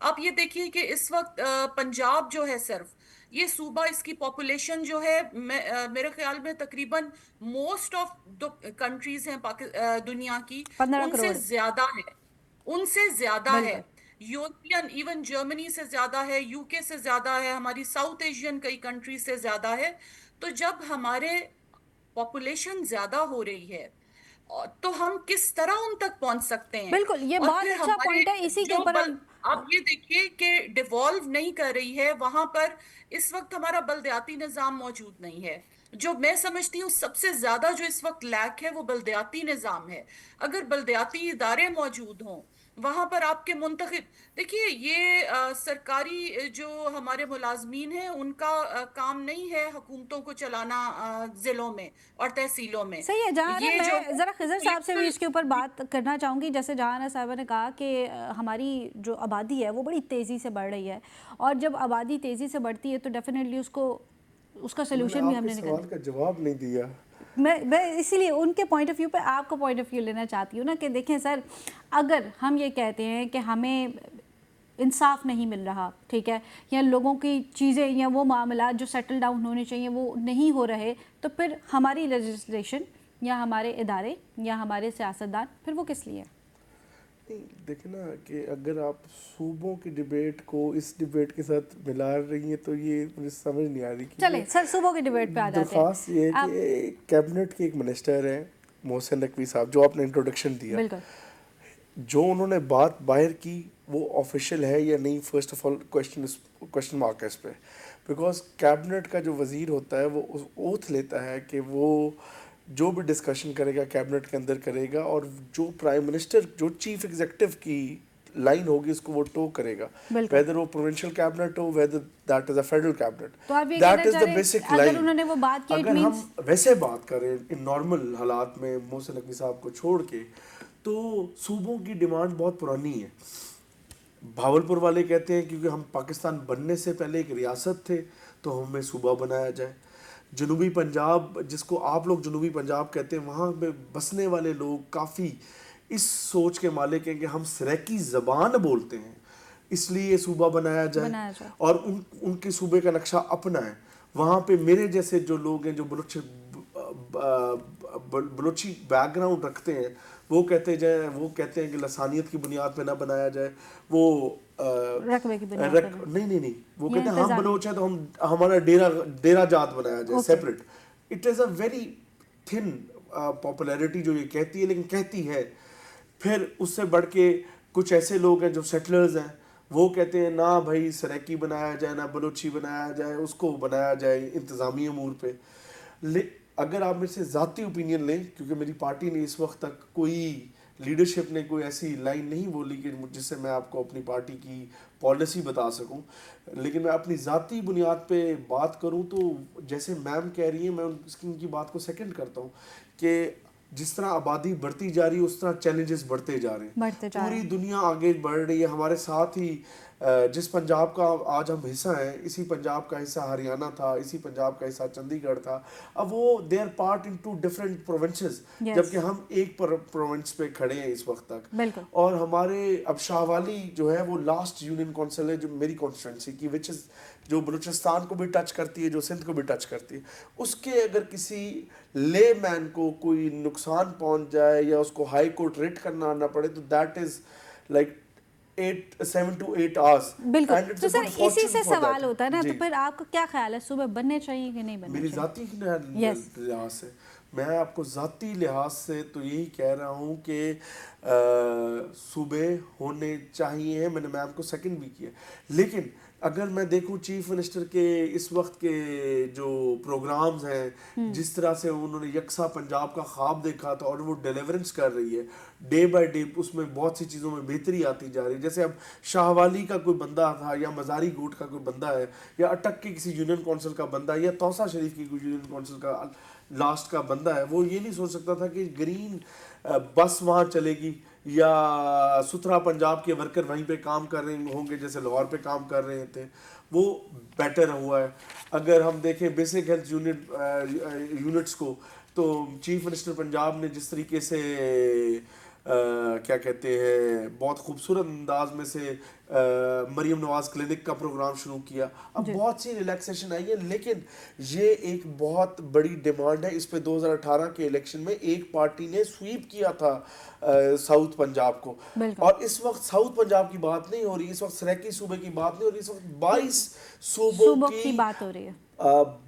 آپ یہ دیکھیے کہ اس وقت پنجاب جو ہے صرف یہ صوبہ، اس کی پاپولیشن جو ہے میرے خیال میں تقریباً موسٹ آف کنٹریز ہیں دنیا کی 15 ان سے کروڑ زیادہ ہے، ان سے زیادہ ہے، بالکل. یورپین ایون جرمنی سے زیادہ ہے، یو کے سے زیادہ ہے، ہماری ساؤتھ ایشین کئی کنٹری سے زیادہ ہے. تو جب ہمارے پاپولیشن زیادہ ہو رہی ہے تو ہم کس طرح ان تک پہنچ سکتے ہیں؟ بالکل یہ اور بہت پھر اچھا ہمارے پوائنٹ ہے، اسی کے جو اوپر ہم آپ یہ دیکھیے کہ ڈیوالو نہیں کر رہی ہے وہاں پر، اس وقت ہمارا بلدیاتی نظام موجود نہیں ہے. جو میں سمجھتی ہوں سب سے زیادہ جو اس وقت لیک ہے وہ بلدیاتی نظام ہے. اگر بلدیاتی ادارے موجود ہوں وہاں پر آپ کے منتخب، دیکھیے یہ سرکاری جو ہمارے ملازمین ہیں ان کا کام نہیں ہے حکومتوں کو چلانا ضلعوں میں اور تحصیلوں میں. صحیح ہے. جہاں یہ جو میں ذرا خضر صاحب سے بھی اس کے اوپر پولیٹیکل، بات کرنا چاہوں گی. جیسے جہاں صاحبہ نے کہا کہ ہماری جو آبادی ہے وہ بڑی تیزی سے بڑھ رہی ہے، اور جب آبادی تیزی سے بڑھتی ہے تو ڈیفینیٹلی اس کا انہوں نے سلوشن بھی آپ ہم کے نے نکالنا. سوال کا جواب نہیں دیا. میں اسی لیے ان کے پوائنٹ آف ویو پہ آپ کا پوائنٹ آف ویو لینا چاہتی ہوں نا، کہ دیکھیں سر، اگر ہم یہ کہتے ہیں کہ ہمیں انصاف نہیں مل رہا، ٹھیک ہے، یا لوگوں کی چیزیں یا وہ معاملات جو سیٹل ڈاؤن ہونے چاہیے وہ نہیں ہو رہے، تو پھر ہماری لیجسلیشن یا ہمارے ادارے یا ہمارے سیاستدان پھر وہ کس لیے؟ نہیں دیکھیں نا کہ اگر آپ صوبوں کی ڈیبیٹ کو اس ڈیبیٹ کے ساتھ ملا رہی ہیں تو یہ مجھے سمجھ نہیں آ رہی. چلیں کیونکہ سر صوبوں کی ڈیبیٹ پہ آ جاتے ہیں. درخواست یہ ہے آپ کہ کیبنٹ کے ایک منسٹر ہیں محسن نقوی صاحب، جو آپ نے انٹروڈکشن دیا، بالکل جو انہوں نے بات باہر کی وہ آفیشیل ہے یا نہیں؟ First of all question mark ہے اس پہ. بیکاز کیبنٹ کا جو وزیر ہوتا ہے وہ اوتھ لیتا ہے کہ وہ جو بھی ڈسکشن کرے گا کیبنٹ کے اندر کرے گا، اور جو پرائم منسٹر، جو چیف ایگزیکٹو کی لائن ہوگی اس کو وہ ٹو کرے گا، بالکل. ویدر وہ provincial cabinet who, whether that is a federal cabinet. تو آپ یہ دیٹ کہنا از چاہ دا رہے بیسک ہیں اگر لائن. انہوں نے وہ بات کی اٹ اگر ہم مینس ویسے بات کریں ان نارمل حالات میں محسن نقوی صاحب کو چھوڑ کے، تو صوبوں کی ڈیمانڈ بہت پرانی ہے. بھاولپور والے کہتے ہیں کیونکہ ہم پاکستان بننے سے پہلے ایک ریاست تھے تو ہمیں صوبہ بنایا جائے. جنوبی پنجاب، جس کو آپ لوگ جنوبی پنجاب کہتے ہیں، وہاں پہ بسنے والے لوگ کافی اس سوچ کے مالک ہیں کہ ہم سریکی زبان بولتے ہیں اس لیے یہ صوبہ بنایا جائے، بنایا جائے. اور ان کے صوبے کا نقشہ اپنا ہے. وہاں پہ میرے جیسے جو لوگ ہیں جو بلوچی بیک گراؤنڈ رکھتے ہیں وہ کہتے ہیں کہ لسانیت کی بنیاد پہ نہ بنایا جائے، وہ رقبے کی بنیاد پر نہیں وہ یا کہتے ہیں ہم انتظامی. بلوچ ہیں تو ہمارا ڈیرا جات بنایا جائے okay. Separate. It is a very thin popularity جو یہ کہتی ہے، لیکن کہتی ہے. پھر اس سے بڑھ کے کچھ ایسے لوگ ہیں جو سیٹلرز ہیں، وہ کہتے ہیں نہ بھائی سریکی بنایا جائے، نہ بلوچی بنایا جائے، اس کو بنایا جائے انتظامی امور پہ. اگر آپ مجھ سے ذاتی اوپینین لیں، کیونکہ میری پارٹی نے اس وقت تک کوئی لیڈرشپ نے کوئی ایسی لائن نہیں بولی کہ جس سے میں آپ کو اپنی پارٹی کی پالیسی بتا سکوں، لیکن میں اپنی ذاتی بنیاد پہ بات کروں تو جیسے میم کہہ رہی ہیں، میں ان کی بات کو سیکنڈ کرتا ہوں کہ جس طرح آبادی بڑھتی جا رہی ہے اس طرح چیلنجز بڑھتے جا رہے ہیں. پوری دنیا آگے بڑھ رہی ہے، ہمارے ساتھ ہی جس پنجاب کا آج ہم حصہ ہیں، اسی پنجاب کا حصہ ہریانہ تھا، اسی پنجاب کا حصہ چندی گڑھ تھا. اب وہ they are part into different provinces, جبکہ ہم ایک پروونس پہ کھڑے ہیں اس وقت تک. بالکل. اور ہمارے اب شاہ والی جو ہے وہ لاسٹ یونین کونسل ہے جو میری کانسٹیٹوئنسی کی، وچ از جو بلوچستان کو بھی ٹچ کرتی ہے، جو سندھ کو بھی ٹچ کرتی ہے. اس کے اگر کسی لے مین کو کوئی نقصان پہنچ جائے یا اس کو ہائی کورٹ ریٹ کرنا نہ پڑے تو that is like 7 to 8 hours. بالکل. تو سر اسی fortune سے for سوال that. ہوتا ہے نا، تو جی پھر آپ کو کیا خیال ہے صوبے بننے چاہیے کہ نہیں بننے میری چاہیے؟ ذاتی لحاظ سے، میں آپ کو ذاتی لحاظ سے تو یہی کہہ رہا ہوں کہ صوبے ہونے چاہیے. میں نے میم کو سیکنڈ بھی کیا، لیکن اگر میں دیکھوں چیف منسٹر کے اس وقت کے جو پروگرامز ہیں، جس طرح سے انہوں نے یکساں پنجاب کا خواب دیکھا تھا اور وہ ڈیلیورنس کر رہی ہے ڈے بائی ڈے، اس میں بہت سی چیزوں میں بہتری آتی جا رہی ہے. جیسے اب شاہ والی کا کوئی بندہ تھا یا مزاری گوٹ کا کوئی بندہ ہے یا اٹک کے کسی یونین کونسل کا بندہ ہے یا توسا شریف کی کوئی یونین کونسل کا لاسٹ کا بندہ ہے، وہ یہ نہیں سوچ سکتا تھا کہ گرین بس وہاں چلے گی یا ستھرا پنجاب کے ورکر وہیں پہ کام کر رہے ہوں گے جیسے لاہور پہ کام کر رہے تھے. وہ بیٹر ہوا ہے. اگر ہم دیکھیں بیسک ہیلتھ یونٹس کو، تو چیف منسٹر پنجاب نے جس طریقے سے کیا کہتے ہیں بہت خوبصورت انداز میں سے مریم نواز کلینک کا پروگرام شروع کیا. اب بہت سی ریلیکسیشن آئی ہے, لیکن یہ ایک بہت بڑی ڈیمانڈ ہے. اس پہ 2018 کے الیکشن میں ایک پارٹی نے سویپ کیا تھا ساؤتھ پنجاب کو, اور اس وقت ساؤتھ پنجاب کی بات نہیں ہو رہی, اس وقت سریکی صوبے کی بات نہیں ہو رہی, اس وقت 22 صوبوں کی بات ہو رہی ہے,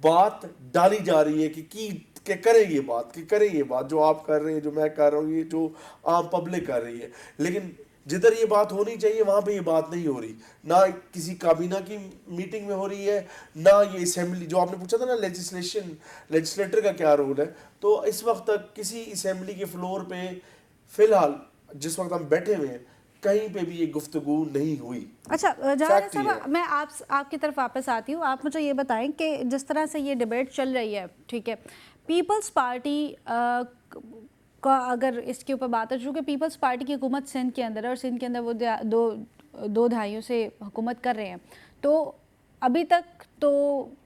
بات ڈالی جا رہی ہے کہ کریں یہ بات, کہ کریں یہ بات جو آپ کر رہے ہیں, جو میں کر رہا ہوں, یہ جو عام پبلک کر رہی ہے. لیکن جدھر یہ بات ہونی چاہیے وہاں پہ یہ بات نہیں ہو رہی, نہ کسی کابینہ کی میٹنگ میں ہو رہی ہے, نہ یہ اسمبلی جو آپ نے پوچھا تھا نا لیجسلیٹر کا کیا رول ہے, تو اس وقت تک کسی اسمبلی کے فلور پہ فی الحال جس وقت ہم بیٹھے ہوئے ہیں کہیں پہ بھی یہ گفتگو نہیں ہوئی. اچھا جہاں صاحب میں آپ کی طرف واپس آتی ہوں, آپ مجھے یہ بتائیں کہ جس طرح سے یہ ڈیبیٹ چل رہی ہے, ٹھیک ہے, پیپلز پارٹی کا اگر اس کے اوپر بات ہے, چونکہ پیپلز پارٹی کی حکومت سندھ کے اندر ہے اور سندھ کے اندر وہ دو دہائیوں سے حکومت کر رہے ہیں, تو ابھی تک تو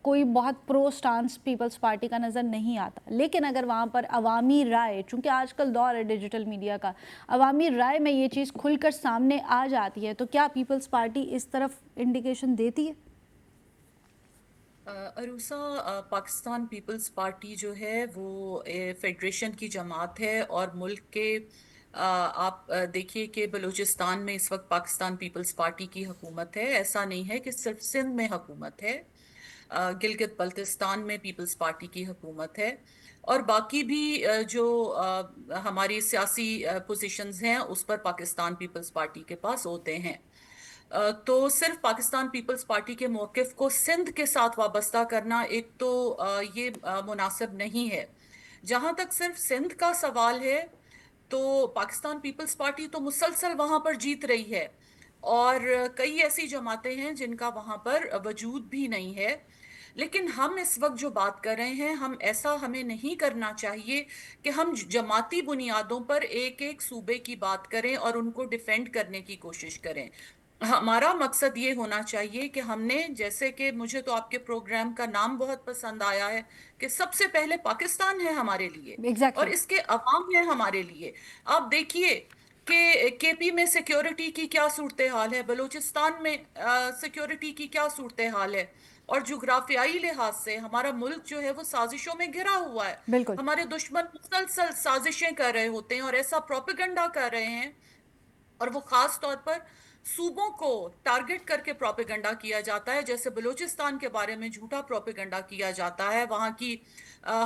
کوئی بہت پرو سٹانس پیپلز پارٹی کا نظر نہیں آتا. لیکن اگر وہاں پر عوامی رائے, چونکہ آج کل دور ہے ڈیجیٹل میڈیا کا, عوامی رائے میں یہ چیز کھل کر سامنے آ جاتی ہے, تو کیا پیپلز پارٹی اس طرف انڈیکیشن دیتی ہے؟ عروسہ, پاکستان پیپلز پارٹی جو ہے وہ فیڈریشن کی جماعت ہے, اور ملک کے آپ دیکھیے کہ بلوچستان میں اس وقت پاکستان پیپلز پارٹی کی حکومت ہے. ایسا نہیں ہے کہ صرف سندھ میں حکومت ہے, گلگت بلتستان میں پیپلز پارٹی کی حکومت ہے, اور باقی بھی جو ہماری سیاسی پوزیشنز ہیں اس پر پاکستان پیپلز پارٹی کے پاس ہوتے ہیں. تو صرف پاکستان پیپلز پارٹی کے موقف کو سندھ کے ساتھ وابستہ کرنا ایک تو یہ مناسب نہیں ہے. جہاں تک صرف سندھ کا سوال ہے تو پاکستان پیپلز پارٹی تو مسلسل وہاں پر جیت رہی ہے, اور کئی ایسی جماعتیں ہیں جن کا وہاں پر وجود بھی نہیں ہے. لیکن ہم اس وقت جو بات کر رہے ہیں, ہمیں نہیں کرنا چاہیے کہ ہم جماعتی بنیادوں پر ایک ایک صوبے کی بات کریں اور ان کو ڈیفینڈ کرنے کی کوشش کریں. ہمارا مقصد یہ ہونا چاہیے کہ ہم نے, جیسے کہ مجھے تو آپ کے پروگرام کا نام بہت پسند آیا ہے کہ سب سے پہلے پاکستان ہے ہمارے لیے اور اس کے عوام ہے ہمارے لیے. آپ دیکھیے کہ کے پی میں سیکیورٹی کی کیا صورتحال ہے, بلوچستان میں سیکیورٹی کی کیا صورتحال ہے, اور جغرافیائی لحاظ سے ہمارا ملک جو ہے وہ سازشوں میں گھرا ہوا ہے. بالکل ہمارے دشمن مسلسل سازشیں کر رہے ہوتے ہیں اور ایسا پروپیگنڈا کر رہے ہیں, اور وہ خاص طور پر صوبوں کو ٹارگٹ کر کے پروپیگنڈا کیا جاتا ہے. جیسے بلوچستان کے بارے میں جھوٹا پروپیگنڈا کیا جاتا ہے, وہاں کی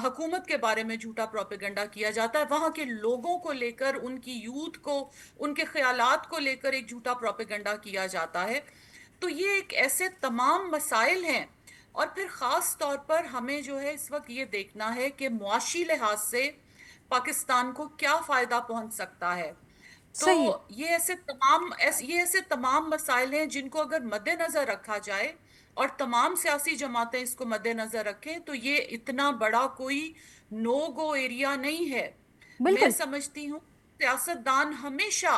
حکومت کے بارے میں جھوٹا پروپیگنڈا کیا جاتا ہے, وہاں کے لوگوں کو لے کر, ان کی یوتھ کو, ان کے خیالات کو لے کر ایک جھوٹا پروپیگنڈا کیا جاتا ہے. تو یہ ایک ایسے تمام مسائل ہیں, اور پھر خاص طور پر ہمیں جو ہے اس وقت یہ دیکھنا ہے کہ معاشی لحاظ سے پاکستان کو کیا فائدہ پہنچ سکتا ہے. تو صحیح. یہ ایسے تمام مسائل ہیں جن کو اگر مد نظر رکھا جائے اور تمام سیاسی جماعتیں اس کو مد نظر رکھیں تو یہ اتنا بڑا کوئی نو گو ایریا نہیں ہے. میں بالکل سمجھتی ہوں سیاست دان ہمیشہ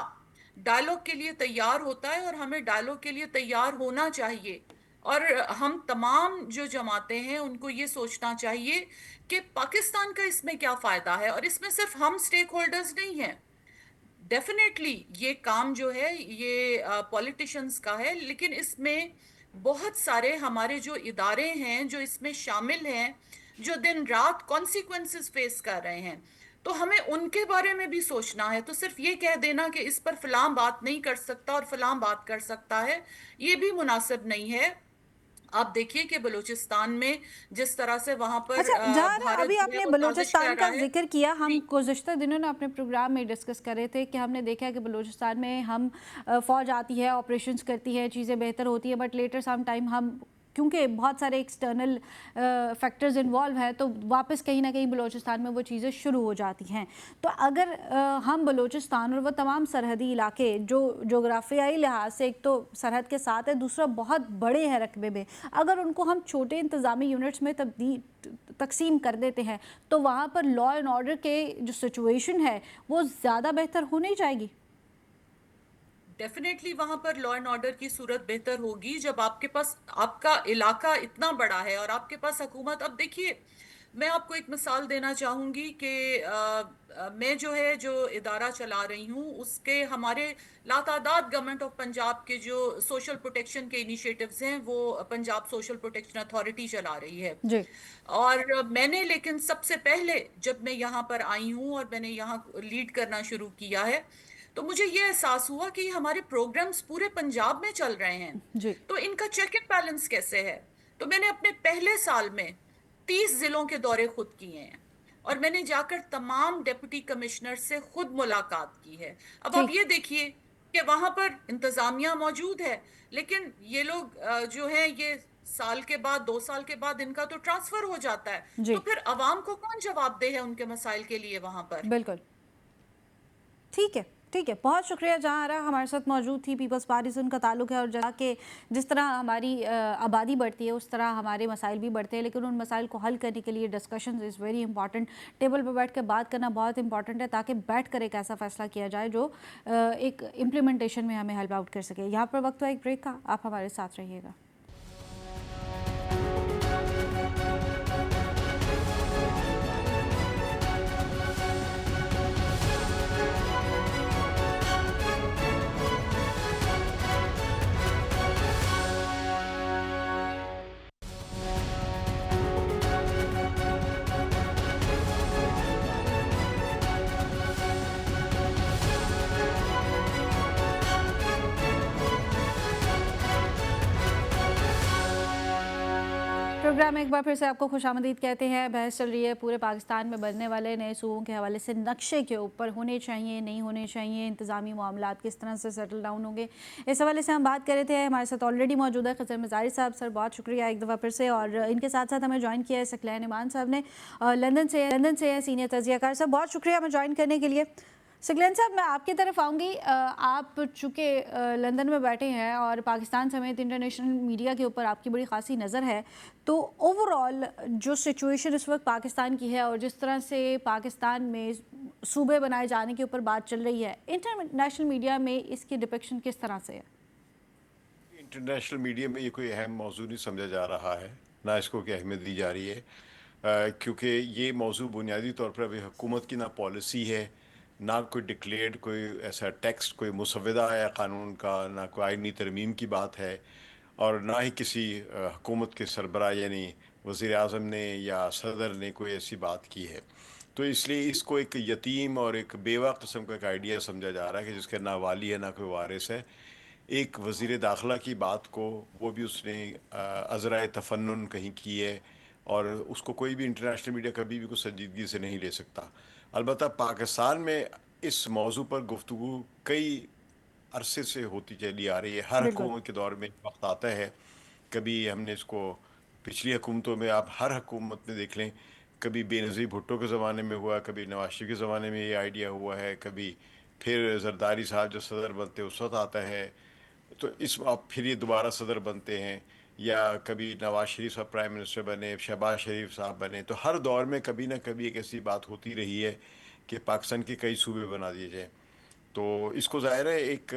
ڈائلاگ کے لیے تیار ہوتا ہے, اور ہمیں ڈائلاگ کے لیے تیار ہونا چاہیے. اور ہم تمام جو جماعتیں ہیں ان کو یہ سوچنا چاہیے کہ پاکستان کا اس میں کیا فائدہ ہے, اور اس میں صرف ہم سٹیک ہولڈرز نہیں ہیں. ڈیفینیٹلی یہ کام جو ہے یہ پولیٹیشنز کا ہے, لیکن اس میں بہت سارے ہمارے جو ادارے ہیں جو اس میں شامل ہیں, جو دن رات کانسیکوینسز فیس کر رہے ہیں, تو ہمیں ان کے بارے میں بھی سوچنا ہے. تو صرف یہ کہہ دینا کہ اس پر فلاں بات نہیں کر سکتا اور فلاں بات کر سکتا ہے, یہ بھی مناسب نہیں ہے. آپ دیکھیے کہ بلوچستان میں جس طرح سے وہاں پر اچھا جہاں بھارت ابھی جو آپ ہے نے وہ سازش بلوچستان کر کا رہا ہے. ذکر کیا, ہم جی گزشتہ دنوں نے اپنے پروگرام میں ڈسکس کرے تھے کہ ہم نے دیکھا کہ بلوچستان میں ہم فوج آتی ہے, آپریشنز کرتی ہے, چیزیں بہتر ہوتی ہیں, بٹ لیٹر سم ٹائم ہم کیونکہ بہت سارے ایکسٹرنل فیکٹرز انوالو ہیں تو واپس کہیں نہ کہیں بلوچستان میں وہ چیزیں شروع ہو جاتی ہیں. تو اگر ہم بلوچستان اور وہ تمام سرحدی علاقے جو جغرافیائی لحاظ سے ایک تو سرحد کے ساتھ ہے, دوسرا بہت بڑے ہیں رقبے میں, اگر ان کو ہم چھوٹے انتظامی یونٹس میں تقسیم کر دیتے ہیں تو وہاں پر لا اینڈ آرڈر کے جو سچویشن ہے وہ زیادہ بہتر ہو نہیں جائے گی؟ ڈیفینیٹلی وہاں پر لا اینڈ آرڈر کی صورت بہتر ہوگی جب آپ کے پاس آپ کا علاقہ اتنا بڑا ہے اور آپ کے پاس حکومت. اب دیکھیے میں آپ کو ایک مثال دینا چاہوں گی کہ میں جو ہے جو ادارہ چلا رہی ہوں اس کے ہمارے لاتعداد گورنمنٹ آف پنجاب کے جو سوشل پروٹیکشن کے انیشیٹوز ہیں وہ پنجاب سوشل پروٹیکشن اتھارٹی چلا رہی ہے. جی اور میں نے لیکن سب سے پہلے جب میں یہاں پر آئی ہوں اور میں نے یہاں لیڈ کرنا شروع کیا ہے تو مجھے یہ احساس ہوا کہ ہمارے پروگرامز پورے پنجاب میں چل رہے ہیں جی تو ان کا چیک اینڈ بیلنس کیسے ہے. تو میں نے اپنے پہلے سال میں 30 ضلعوں کے دورے خود کیے ہیں اور میں نے جا کر تمام ڈپٹی کمشنر سے خود ملاقات کی ہے. اب آپ ٹھیک یہ دیکھیے کہ وہاں پر انتظامیہ موجود ہے لیکن یہ لوگ جو ہیں یہ سال کے بعد 2 سال کے بعد ان کا تو ٹرانسفر ہو جاتا ہے جی تو پھر عوام کو کون جواب دہ ہے ان کے مسائل کے لیے وہاں پر. بالکل ٹھیک ہے ٹھیک ہے. بہت شکریہ. جہاں آرا ہمارے ساتھ موجود تھی، پیپلز پارٹی سے ان کا تعلق ہے اور جہاں کہ جس طرح ہماری آبادی بڑھتی ہے اس طرح ہمارے مسائل بھی بڑھتے ہیں، لیکن ان مسائل کو حل کرنے کے لیے discussion is very important. Table پہ بیٹھ کے بات کرنا بہت امپورٹنٹ ہے تاکہ بیٹھ کر ایک ایسا فیصلہ کیا جائے جو ایک امپلیمنٹیشن میں ہمیں ہیلپ آؤٹ کر سکے. یہاں پر وقت ہوا ایک بریک کا، آپ ہمارے ساتھ رہیے گا. پروگرام ایک بار پھر سے آپ کو خوش آمدید کہتے ہیں. بحث چل رہی ہے پورے پاکستان میں بننے والے نئے صوبوں کے حوالے سے نقشے کے اوپر، ہونے چاہیے نہیں ہونے چاہیے، انتظامی معاملات کس طرح سے سیٹل ڈاؤن ہوں گے، اس حوالے سے ہم بات کر رہے تھے. ہمارے ساتھ آلریڈی موجود ہے خضر مزاری صاحب. سر بہت شکریہ ایک دفعہ پھر سے. اور ان کے ساتھ ساتھ ہمیں جوائن کیا ہے ثقلین ایمان صاحب نے، لندن سے ہیں سینئر تجزیہ کار. صاحب بہت شکریہ ہمیں جوائن کرنے کے لیے. ثقلین صاحب میں آپ کی طرف آؤں گی. آپ چونکہ لندن میں بیٹھے ہیں اور پاکستان سمیت انٹرنیشنل میڈیا کے اوپر آپ کی بڑی خاصی نظر ہے، تو اوور آل جو سچویشن اس وقت پاکستان کی ہے اور جس طرح سے پاکستان میں صوبے بنائے جانے کے اوپر بات چل رہی ہے، انٹرنیشنل میڈیا میں اس کی ڈپکشن کس طرح سے ہے؟ انٹرنیشنل میڈیا میں یہ کوئی اہم موضوع نہیں سمجھا جا رہا ہے، نہ اس کو کوئی اہمیت دی جا رہی ہے، کیونکہ یہ موضوع بنیادی طور پر ابھی حکومت کی نہ پالیسی ہے، نہ کوئی ڈکلیئرڈ کوئی ایسا ٹیکسٹ، کوئی مسودہ ہے قانون کا، نہ کوئی آئینی ترمیم کی بات ہے، اور نہ ہی کسی حکومت کے سربراہ یعنی وزیر اعظم نے یا صدر نے کوئی ایسی بات کی ہے. تو اس لیے اس کو ایک یتیم اور ایک بیوہ قسم کا ایک آئیڈیا سمجھا جا رہا ہے کہ جس کا نہ والی ہے نہ کوئی وارث ہے. ایک وزیر داخلہ کی بات کو وہ بھی اس نے عذرائے تفنن کہیں کی ہے، اور اس کو کوئی بھی انٹرنیشنل میڈیا کبھی بھی کوئی سنجیدگی سے نہیں لے سکتا. البتہ پاکستان میں اس موضوع پر گفتگو کئی عرصے سے ہوتی چلی آ رہی ہے. ہر بالکل حکومت کے دور میں ایک وقت آتا ہے، کبھی ہم نے اس کو پچھلی حکومتوں میں، آپ ہر حکومت میں دیکھ لیں، کبھی بے نظیر بھٹو کے زمانے میں ہوا، کبھی نواز شریف کے زمانے میں یہ آئیڈیا ہوا ہے، کبھی پھر زرداری صاحب جو صدر بنتے اس وقت آتا ہے، تو اس پھر یہ دوبارہ صدر بنتے ہیں، یا کبھی نواز شریف صاحب پرائم منسٹر بنے، شہباز شریف صاحب بنے. تو ہر دور میں کبھی نہ کبھی ایک ایسی بات ہوتی رہی ہے کہ پاکستان کے کئی صوبے بنا دیے جائیں. تو اس کو ظاہر ہے ایک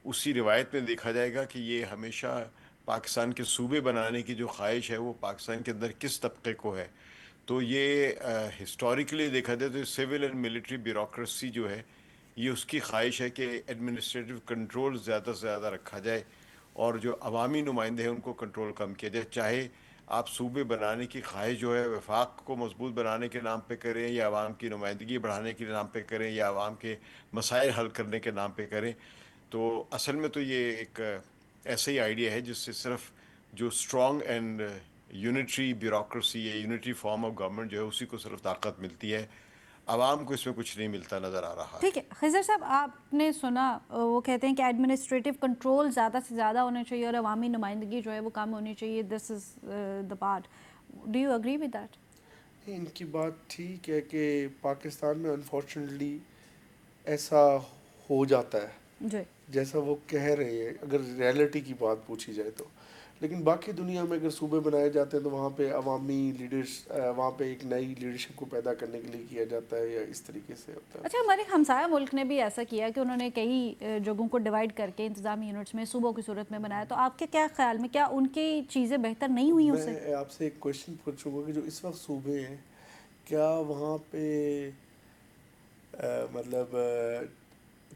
اسی روایت میں دیکھا جائے گا کہ یہ ہمیشہ پاکستان کے صوبے بنانے کی جو خواہش ہے وہ پاکستان کے اندر کس طبقے کو ہے. تو یہ ہسٹوریکلی دیکھا جائے تو سول اینڈ ملٹری بیوروکریسی جو ہے، یہ اس کی خواہش ہے کہ ایڈمنسٹریٹو کنٹرول زیادہ سے زیادہ رکھا جائے اور جو عوامی نمائندے ہیں ان کو کنٹرول کم کیا جائے. چاہے آپ صوبے بنانے کی خواہش جو ہے وفاق کو مضبوط بنانے کے نام پہ کریں، یا عوام کی نمائندگی بڑھانے کے نام پہ کریں، یا عوام کے مسائل حل کرنے کے نام پہ کریں. تو اصل میں تو یہ ایک ایسا ہی آئیڈیا ہے جس سے صرف جو اسٹرانگ اینڈ یونٹری بیوروکریسی ہے، یونٹری فارم آف گورنمنٹ جو ہے، اسی کو صرف طاقت ملتی ہے. عوام کو اس میں کچھ نہیں ملتا نظر آ رہا ٹھیک ہے. ہے. خضر صاحب آپ نے سنا وہ کہتے ہیں کہ ایڈمنسٹریٹو کنٹرول زیادہ سے زیادہ ہونا چاہیے اور عوامی نمائندگی جو ہے وہ کم ہونی چاہیے. This is the part. Do you agree with that? ان کی بات ٹھیک ہے کہ پاکستان میں انفارچونیٹلی ایسا ہو جاتا ہے جی جیسا وہ کہہ رہے ہیں، اگر ریئلٹی کی بات پوچھی جائے تو. لیکن باقی دنیا میں اگر صوبے بنائے جاتے ہیں تو وہاں پہ عوامی لیڈرس، وہاں پہ ایک نئی لیڈرشپ کو پیدا کرنے کے لیے کیا جاتا ہے، یا اس طریقے سے ہوتا ہے. اچھا، ہمارے ہمسایہ ملک نے بھی ایسا کیا کہ انہوں نے کئی جگہوں کو ڈیوائڈ کر کے انتظامی یونٹس میں صوبوں کی صورت میں بنایا، تو آپ کے کیا خیال میں کیا ان کی چیزیں بہتر نہیں ہوئی اس سے؟ میں آپ سے ایک کوشچن پوچھوں گا کہ جو اس وقت صوبے ہیں، کیا وہاں پہ مطلب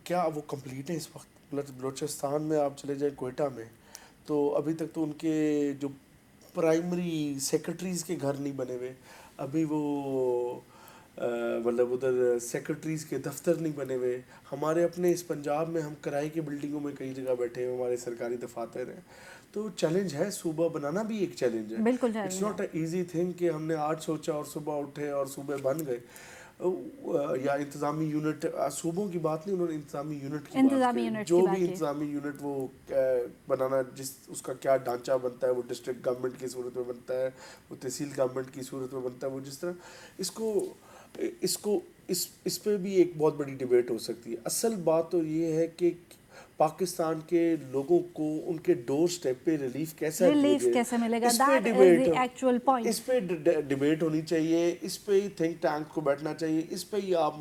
کیا وہ کمپلیٹ ہے اس وقت؟ مطلب بلوچستان میں آپ چلے جائیں کوئٹہ میں، تو ابھی تک تو ان کے جو پرائمری سیکرٹریز کے گھر نہیں بنے ہوئے، ابھی وہ مطلب ادھر سیکرٹریز کے دفتر نہیں بنے ہوئے. ہمارے اپنے اس پنجاب میں ہم کرائے کی بلڈنگوں میں کئی جگہ بیٹھے ہیں، ہمارے سرکاری دفاتر ہیں. تو چیلنج ہے، صوبہ بنانا بھی ایک چیلنج ہے. بالکل it's challenge not a easy thing کہ ہم نے آج سوچا اور صبح اٹھے اور صوبے بن گئے. یا انتظامی یونٹ، صوبوں کی بات نہیں، انہوں نے انتظامی یونٹ کی بات انتظامی کی. یونٹس کی جو بھی بات کی. انتظامی یونٹ وہ بنانا، جس اس کا کیا ڈھانچہ بنتا ہے، وہ ڈسٹرکٹ گورنمنٹ کی صورت میں بنتا ہے، وہ تحصیل گورنمنٹ کی صورت میں بنتا ہے، وہ جس طرح اس پہ بھی ایک بہت بڑی ڈیبیٹ ہو سکتی ہے. اصل بات تو یہ ہے کہ پاکستان کے لوگوں کو ان کے ڈور سٹیپ پہ ریلیف کیسا دیا ریلیف جائے، کیسے ملے گا، اس پہ that is debate the actual point. اس پہ ڈیبیٹ ہونی چاہیے. اس پہ ہی تھنک ٹینک کو بیٹھنا چاہیے. اس پہ ہی آپ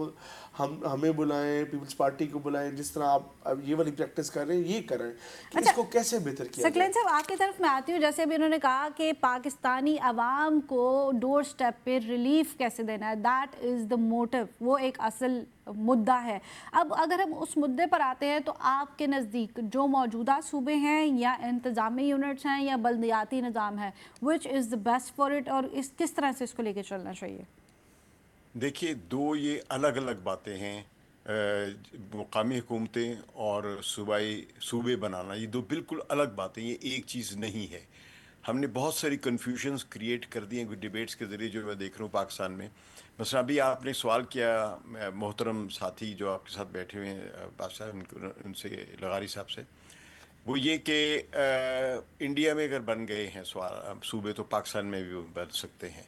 ہمیں بلائیں، پیپلز پارٹی کو بلائیں، جس طرح آپ یہ والی پریکٹس کر رہے ہیں یہ کریں کہ اس کو کیسے بہتر کیا جائے. سکلین صاحب، آپ کی طرف میں آتی ہوں. جیسے ابھی انہوں نے کہا کہ پاکستانی عوام کو ڈور سٹیپ پہ ریلیف کیسے دینا ہے، دیٹ از دا موٹو، وہ ایک اصل مدعا ہے. اب اگر ہم اس مدعے پر آتے ہیں تو آپ کے نزدیک جو موجودہ صوبے ہیں یا انتظامی یونٹس ہیں یا بلدیاتی نظام ہے، وچ از دا بیسٹ فار اٹ، اور کس طرح سے اس کو لے کے چلنا چاہیے؟ دیکھیے، دو یہ الگ الگ باتیں ہیں. مقامی حکومتیں اور صوبے بنانا، یہ دو بالکل الگ باتیں، یہ ایک چیز نہیں ہے. ہم نے بہت ساری کنفیوژنس کریٹ کر دی ہیں ڈیبیٹس کے ذریعے، جو میں دیکھ رہا ہوں پاکستان میں. مثلا ابھی آپ نے سوال کیا، محترم ساتھی جو آپ کے ساتھ بیٹھے ہوئے ہیں بادشاہ، ان سے، لغاری صاحب سے، وہ یہ کہ انڈیا میں اگر بن گئے ہیں صوبے تو پاکستان میں بھی بن سکتے ہیں.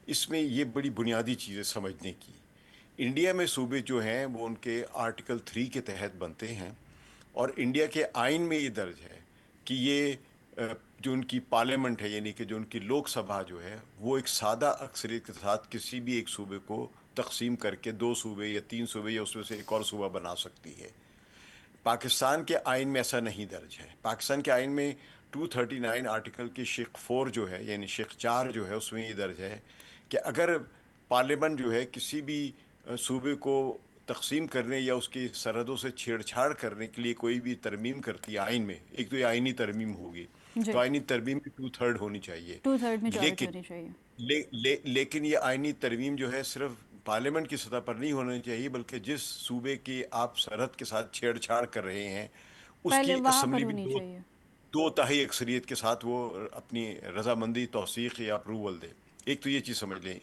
اس میں یہ بڑی بنیادی چیزیں سمجھنے کی. انڈیا میں صوبے جو ہیں وہ ان کے آرٹیکل 3 کے تحت بنتے ہیں، اور انڈیا کے آئین میں یہ درج ہے کہ یہ جو ان کی پارلیمنٹ ہے، یعنی کہ جو ان کی لوک سبھا جو ہے، وہ ایک سادہ اکثریت کے ساتھ کسی بھی ایک صوبے کو تقسیم کر کے 2 صوبے یا 3 صوبے یا اس میں سے ایک اور صوبہ بنا سکتی ہے. پاکستان کے آئین میں ایسا نہیں درج ہے. پاکستان کے آئین میں 239 آرٹیکل کی شق 4 جو ہے، یعنی شق 4 جو ہے، اس میں یہ درج ہے کہ اگر پارلیمنٹ جو ہے کسی بھی صوبے کو تقسیم کرنے یا اس کی سرحدوں سے چھیڑ چھاڑ کرنے کے لیے کوئی بھی ترمیم کرتی ہے آئین میں، ایک تو یہ آئینی ترمیم ہوگی، جی، تو آئینی ترمیم کی 2/3 ہونی چاہیے. 2/3 میجورٹی لیکن ہونی چاہیے. لیکن یہ آئینی ترمیم جو ہے صرف پارلیمنٹ کی سطح پر نہیں ہونا چاہیے، بلکہ جس صوبے کی آپ سرحد کے ساتھ چھیڑ چھاڑ کر رہے ہیں اس پہلے کی وہاں پر اسمبلی بھی ہونی چاہیے. دو تہائی اکثریت کے ساتھ وہ اپنی رضامندی، توثیق یا اپروول دے. ایک تو یہ چیز سمجھ لیں.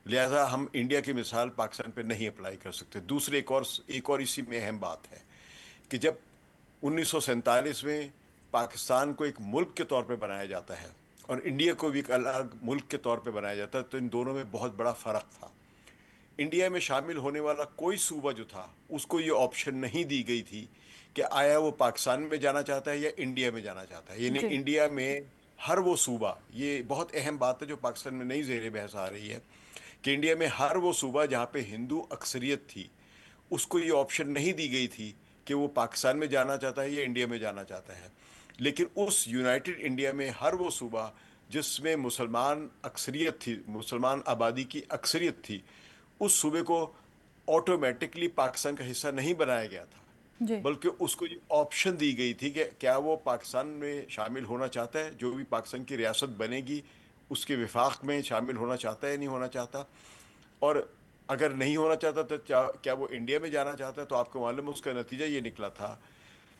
لہذا ہم انڈیا کی مثال پاکستان پہ نہیں اپلائی کر سکتے. دوسرے ایک اور اسی میں اہم بات ہے کہ جب 1947 میں پاکستان کو ایک ملک کے طور پہ بنایا جاتا ہے اور انڈیا کو بھی ایک الگ ملک کے طور پہ بنایا جاتا ہے، تو ان دونوں میں بہت بڑا فرق تھا. انڈیا میں شامل ہونے والا کوئی صوبہ جو تھا اس کو یہ آپشن نہیں دی گئی تھی کہ آیا وہ پاکستان میں جانا چاہتا ہے یا انڈیا میں جانا چاہتا ہے. یعنی جی، انڈیا میں ہر وہ صوبہ، یہ بہت اہم بات ہے جو پاکستان میں نئی زیر بحث آ رہی ہے، کہ انڈیا میں ہر وہ صوبہ جہاں پہ ہندو اکثریت تھی اس کو یہ آپشن نہیں دی گئی تھی کہ وہ پاکستان میں جانا چاہتا ہے یا انڈیا میں جانا چاہتا ہے. لیکن اس یونائٹڈ انڈیا میں ہر وہ صوبہ جس میں مسلمان اکثریت تھی، مسلمان آبادی کی اکثریت تھی، اس صوبے کو آٹومیٹکلی پاکستان کا حصہ نہیں بنایا گیا تھا، جی. بلکہ اس کو یہ آپشن دی گئی تھی کہ کیا وہ پاکستان میں شامل ہونا چاہتا ہے، جو بھی پاکستان کی ریاست بنے گی اس کے وفاق میں شامل ہونا چاہتا ہے یا نہیں ہونا چاہتا. اور اگر نہیں ہونا چاہتا تو کیا وہ انڈیا میں جانا چاہتا ہے. تو آپ کو معلوم ہے اس کا نتیجہ یہ نکلا تھا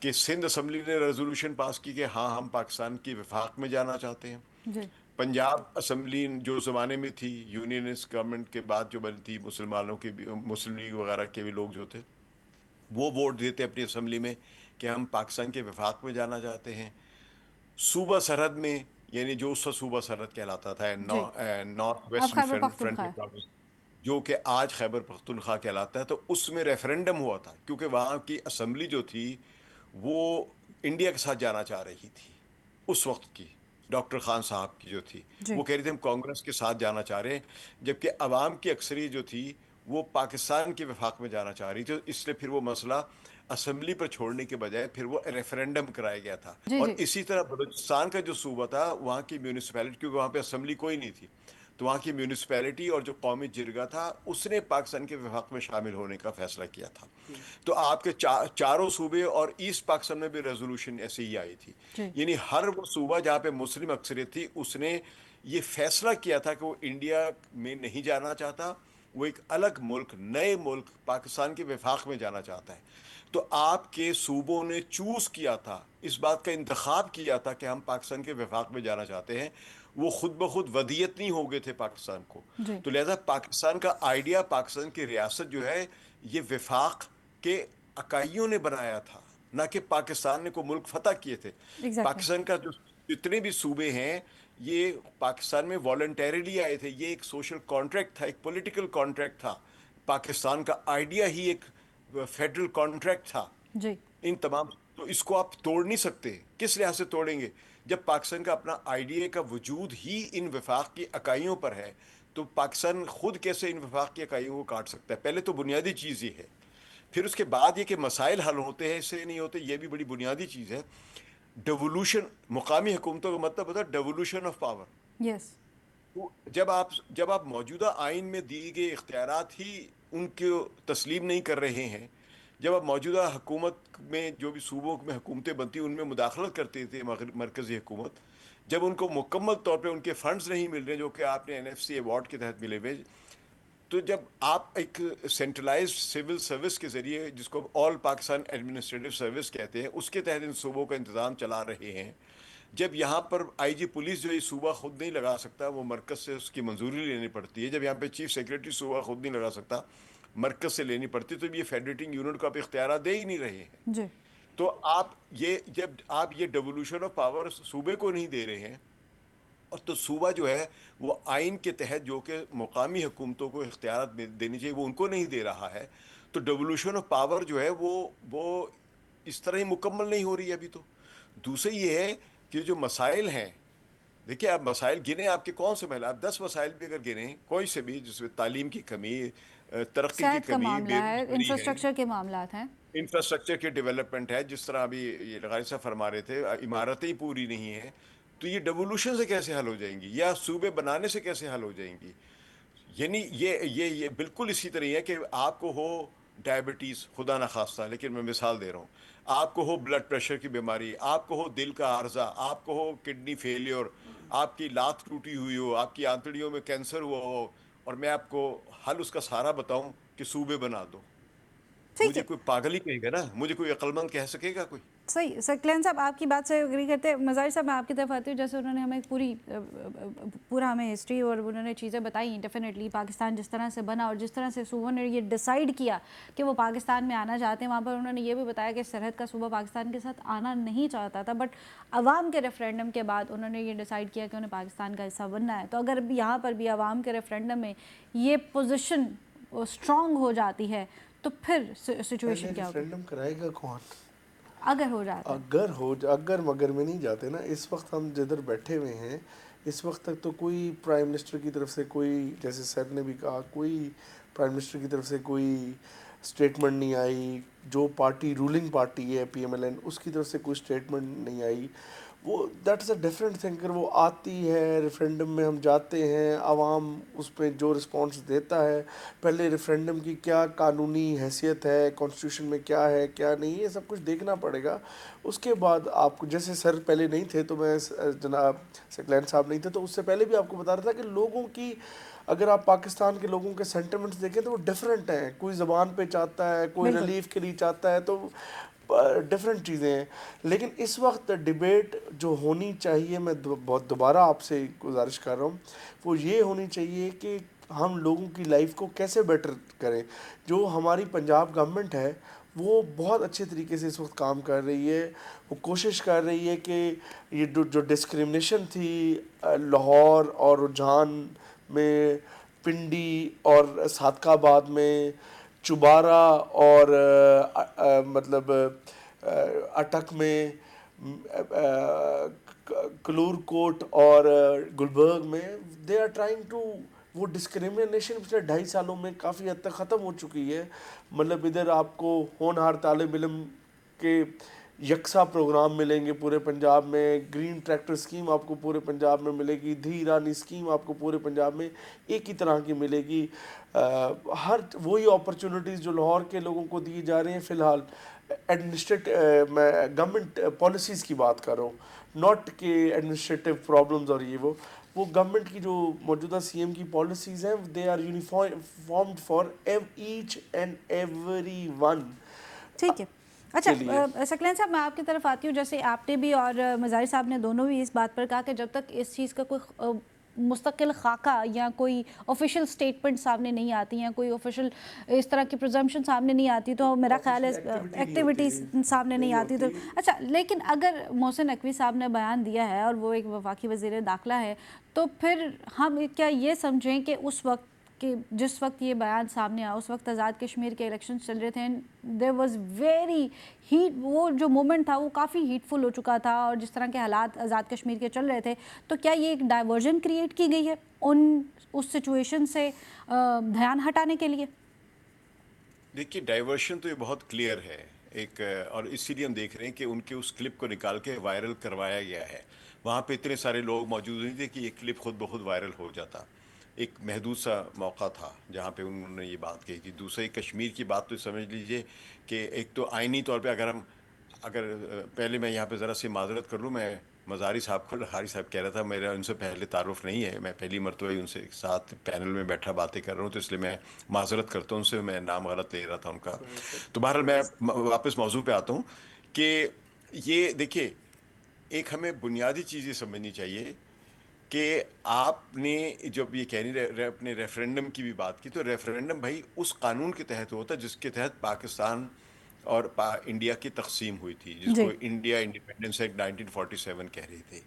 کہ سندھ اسمبلی نے ریزولوشن پاس کی کہ ہاں ہم پاکستان کی وفاق میں جانا چاہتے ہیں. جی. پنجاب اسمبلی جو زمانے میں تھی یونینسٹ گورنمنٹ کے بعد جو بنی تھی، مسلمانوں کے بھی، مسلم لیگ وغیرہ کے بھی لوگ جو تھے وہ ووٹ دیتے اپنی اسمبلی میں کہ ہم پاکستان کے وفاق میں جانا چاہتے ہیں. صوبہ سرحد میں، یعنی جو اس وقت صوبہ سرحد کہلاتا تھا، جی، نارتھ اب ویسٹرن خیبر پختونخوا فرنٹل ہے. پروونس، جو کہ آج خیبر پختونخوا کہلاتا ہے، تو اس میں ریفرنڈم ہوا تھا کیونکہ وہاں کی اسمبلی جو تھی وہ انڈیا کے ساتھ جانا چاہ رہی تھی اس وقت کی. ڈاکٹر خان صاحب کی جو تھی، جی وہ کہہ رہے تھے ہم کانگریس کے ساتھ جانا چاہ رہے ہیں، جبکہ عوام کی اکثریت جو تھی وہ پاکستان کے وفاق میں جانا چاہ رہی تھی، اس لیے پھر وہ مسئلہ اسمبلی پر چھوڑنے کے بجائے پھر وہ ریفرینڈم کرایا گیا تھا. جی اور جی اسی طرح بلوچستان کا جو صوبہ تھا وہاں کی میونسپیلٹی، کیونکہ وہاں پہ اسمبلی کوئی نہیں تھی، تو وہاں کی میونسپیلٹی اور جو قومی جرگہ تھا اس نے پاکستان کے وفاق میں شامل ہونے کا فیصلہ کیا تھا. تو آپ کے چاروں صوبے اور ایسٹ پاکستان میں بھی ریزولوشن ایسے ہی آئی تھی. جی یعنی ہر وہ صوبہ جہاں پہ مسلم اکثریت تھی اس نے یہ فیصلہ کیا تھا کہ وہ انڈیا میں نہیں جانا چاہتا، وہ ایک الگ ملک، نئے ملک پاکستان کے وفاق میں جانا چاہتا ہے. تو آپ کے صوبوں نے چوز کیا تھا، اس بات کا انتخاب کیا تھا کہ ہم پاکستان کے وفاق میں جانا چاہتے ہیں. وہ خود بخود ودیت نہیں ہو گئے تھے پاکستان کو. جی تو لہذا پاکستان کا آئیڈیا، پاکستان کی ریاست جو ہے یہ وفاق کے اکائیوں نے بنایا تھا، نہ کہ پاکستان نے کو ملک فتح کیے تھے. ایگزیکٹلی پاکستان کا جو جتنے بھی صوبے ہیں یہ پاکستان میں والنٹیرلی آئے تھے. یہ ایک سوشل کانٹریکٹ تھا، ایک پولیٹیکل کانٹریکٹ تھا. پاکستان کا آئیڈیا ہی ایک فیڈرل کانٹریکٹ تھا. جی ان تمام، تو اس کو آپ توڑ نہیں سکتے. کس لحاظ سے توڑیں گے جب پاکستان کا اپنا آئیڈیا کا وجود ہی ان وفاق کی اکائیوں پر ہے؟ تو پاکستان خود کیسے ان وفاق کی اکائیوں کو کاٹ سکتا ہے؟ پہلے تو بنیادی چیز یہ ہے. پھر اس کے بعد یہ کہ مسائل حل ہوتے ہیں، اس سے نہیں ہوتے، یہ بھی بڑی بنیادی چیز ہے. ڈیولوشن، مقامی حکومتوں کا مطلب ہوتا ہے ڈیولوشن آف پاور. یس جب آپ موجودہ آئین میں دیے گئے اختیارات ہی ان کو تسلیم نہیں کر رہے ہیں، جب آپ موجودہ حکومت میں جو بھی صوبوں میں حکومتیں بنتی ان میں مداخلت کرتے تھے مرکزی حکومت، جب ان کو مکمل طور پہ ان کے فنڈز نہیں مل رہے جو کہ آپ نے NFC ایوارڈ کے تحت ملے ہوئے، تو جب آپ ایک سینٹرلائزڈ سول سروس کے ذریعے، جس کو آل پاکستان ایڈمنسٹریٹو سروس کہتے ہیں، اس کے تحت ان صوبوں کا انتظام چلا رہے ہیں، جب یہاں پر IG پولیس جو یہ صوبہ خود نہیں لگا سکتا، وہ مرکز سے اس کی منظوری لینی پڑتی ہے، جب یہاں پہ چیف سیکریٹری صوبہ خود نہیں لگا سکتا، مرکز سے لینی پڑتی، تو یہ فیڈریٹنگ یونٹ کو آپ اختیارات دے ہی نہیں رہے ہیں. جی تو جب آپ یہ ڈیولوشن آف پاور صوبے کو نہیں دے رہے ہیں، اور تو صوبہ جو ہے وہ آئین کے تحت جو کہ مقامی حکومتوں کو اختیارات دینی چاہیے وہ ان کو نہیں دے رہا ہے، تو ڈیولوشن آف پاور جو ہے وہ اس طرح ہی مکمل نہیں ہو رہی ہے ابھی. تو دوسرے یہ ہے کہ جو مسائل ہیں، دیکھیے آپ مسائل گنیں، آپ کے کون سے مسائل، آپ 10 مسائل بھی اگر گنیں کوئی سے بھی، جس میں تعلیم کی کمی، ترقی کی صحت کا کمی، معاملہ بے ہے، روزگاری ہے، انفراسٹرکچر کے معاملات ہیں. انفراسٹرکچر کی ڈیولپمنٹ ہے، جس طرح ابھی یہ لغاری صاحب فرما رہے تھے عمارتیں ہی پوری نہیں ہیں، تو یہ ڈیولوشن سے کیسے حل ہو جائیں گی، یا صوبے بنانے سے کیسے حل ہو جائیں گی؟ یعنی یہ بالکل اسی طرح ہے کہ آپ کو ہو ڈائبٹیز، خدا نخواستہ، لیکن میں مثال دے رہا ہوں، آپ کو ہو بلڈ پریشر کی بیماری، آپ کو ہو دل کا عارضہ، آپ کو ہو کڈنی فیلیور، آپ کی لات ٹوٹی ہوئی ہو، آپ کی آنتڑیوں میں کینسر ہوا ہو، اور میں آپ کو حل اس کا سارا بتاؤں کہ صوبے بنا دو. ٹھیک ہے، مجھے کوئی پاگل ہی کہے گا نا، مجھے کوئی عقل مند کہہ سکے گا کوئی؟ صحیح. سر کلین صاحب آپ کی بات سے اگری کرتے ہیں. مظاہر صاحب میں آپ کی طرف آتی ہوں. جیسے انہوں نے ہمیں پورا ہمیں ہسٹری اور انہوں نے چیزیں بتائی. ڈیفینیٹلی پاکستان جس طرح سے بنا اور جس طرح سے صوبوں نے یہ ڈیسائیڈ کیا کہ وہ پاکستان میں آنا چاہتے ہیں، وہاں پر انہوں نے یہ بھی بتایا کہ سرحد کا صوبہ پاکستان کے ساتھ آنا نہیں چاہتا تھا، بٹ عوام کے ریفرینڈم کے بعد انہوں نے یہ ڈیسائیڈ کیا کہ انہیں پاکستان کا حصہ بننا ہے. تو اگر یہاں پر بھی عوام کے ریفرینڈم میں یہ پوزیشن اسٹرانگ ہو جاتی ہے تو پھر سچویشن کیا ہوگی؟ ریفرینڈم کرائے گا کون؟ اگر ہو جاتا ہے، اگر مگر میں نہیں جاتے نا، اس وقت ہم جدھر بیٹھے ہوئے ہیں اس وقت تک تو کوئی پرائم منسٹر کی طرف سے کوئی، جیسے سر نے بھی کہا، کوئی پرائم منسٹر کی طرف سے کوئی اسٹیٹمنٹ نہیں آئی. جو پارٹی رولنگ پارٹی ہے PMLN، اس کی طرف سے کوئی اسٹیٹمنٹ نہیں آئی. وہ that is a different thing. اگر وہ آتی ہے، ریفرینڈم میں ہم جاتے ہیں، عوام اس پہ جو رسپانس دیتا ہے، پہلے ریفرینڈم کی کیا قانونی حیثیت ہے، کانسٹیٹیوشن میں کیا ہے کیا نہیں، یہ سب کچھ دیکھنا پڑے گا. اس کے بعد آپ کو، جیسے سر پہلے نہیں تھے تو میں، جناب سکلین صاحب نہیں تھے تو اس سے پہلے بھی آپ کو بتا رہا تھا کہ لوگوں کی، اگر آپ پاکستان کے لوگوں کے سینٹیمنٹس دیکھیں تو وہ ڈفرینٹ ہیں. کوئی زبان پہ چاہتا ہے، کوئی ریلیف کے لیے چاہتا ہے، تو ڈفرینٹ چیزیں ہیں. لیکن اس وقت ڈبیٹ جو ہونی چاہیے، میں بہت دوبارہ آپ سے گزارش کر رہا ہوں، وہ یہ ہونی چاہیے کہ ہم لوگوں کی لائف کو کیسے بیٹر کریں. جو ہماری پنجاب گورنمنٹ ہے وہ بہت اچھے طریقے سے اس وقت کام کر رہی ہے. وہ کوشش کر رہی ہے کہ یہ جو ڈسکریمنیشن تھی لاہور اور رجحان میں، پنڈی اور صادقہ آباد میں، چبارہ اور مطلب اٹک میں، کلور کوٹ اور گلبرگ میں دے آر ٹرائنگ ٹو، وہ ڈسکریمنیشن پچھلے 2.5 سالوں میں کافی حد تک ختم ہو چکی ہے. مطلب ادھر آپ کو ہونہار طالب علم کے یکساں پروگرام ملیں گے پورے پنجاب میں، گرین ٹریکٹر اسکیم آپ کو پورے پنجاب میں ملے گی، دھی رانی اسکیم آپ کو پورے پنجاب میں ایک ہی طرح کی ملے گی. ہر وہی اپرچونٹیز جو لاہور کے لوگوں کو دی جا رہی ہیں فی الحال. میں گورنمنٹ پالیسیز کی بات کر رہا ہوں، ناٹ کہ ایڈمنسٹریٹو پرابلمز اور یہ وہ گورنمنٹ کی جو موجودہ سی ایم کی پالیسیز ہیں they are uniformed for each and every one. ٹھیک ہے. اچھا ثقلین صاحب، میں آپ کی طرف آتی ہوں. جیسے آپ نے بھی اور مزاری صاحب نے دونوں بھی اس بات پر کہا کہ جب تک اس چیز کا کوئی مستقل خاکہ یا کوئی آفیشیل سٹیٹمنٹ سامنے نہیں آتی ہیں، کوئی آفیشیل اس طرح کی پرزمپشن سامنے نہیں آتی، تو میرا خیال ہے ایکٹیویٹیز سامنے نہیں آتی. تو اچھا، لیکن اگر محسن نقوی صاحب نے بیان دیا ہے اور وہ ایک وفاقی وزیر داخلہ ہے، تو پھر ہم کیا یہ سمجھیں کہ اس وقت کہ جس وقت یہ بیان سامنے آیا اس وقت آزاد کشمیر کے الیکشن چل رہے تھے، دیر واز ویری ہیٹ، وہ جو مومنٹ تھا وہ کافی ہیٹ فل ہو چکا تھا، اور جس طرح کے حالات آزاد کشمیر کے چل رہے تھے، تو کیا یہ ایک ڈائیورژن کریٹ کی گئی ہے اس سچویشن سے دھیان ہٹانے کے لیے؟ دیکھیے، ڈائیورشن تو یہ بہت کلیئر ہے ایک، اور اسی لیے ہم دیکھ رہے ہیں کہ ان کے اس کلپ کو نکال کے وائرل کروایا گیا ہے. وہاں پہ اتنے سارے لوگ موجود نہیں تھے کہ یہ کلپ خود بخود وائرل ہو جاتا. ایک محدود سا موقع تھا جہاں پہ انہوں نے یہ بات کہی تھی. دوسری کشمیر کی بات تو سمجھ لیجئے کہ ایک تو آئینی طور پہ اگر پہلے میں یہاں پہ ذرا سی معذرت کر لوں، میں مزاری صاحب کو لہاری صاحب کہہ رہا تھا، میرا ان سے پہلے تعارف نہیں ہے، میں پہلی مرتبہ ان سے ساتھ پینل میں بیٹھا باتیں کر رہا ہوں، تو اس لیے میں معذرت کرتا ہوں ان سے، میں نام غلط لے رہا تھا ان کا. تو بہرحال میں واپس موضوع پہ آتا ہوں کہ یہ دیکھیے، ایک ہمیں بنیادی چیز یہ سمجھنی چاہیے کہ آپ نے جب یہ اپنے ریفرینڈم کی بھی بات کی، تو ریفرینڈم بھائی اس قانون کے تحت ہوتا ہے جس کے تحت پاکستان اور انڈیا کی تقسیم ہوئی تھی، جس جی کو انڈیا انڈیپینڈنس ایکٹ 1947 کہہ رہے تھے.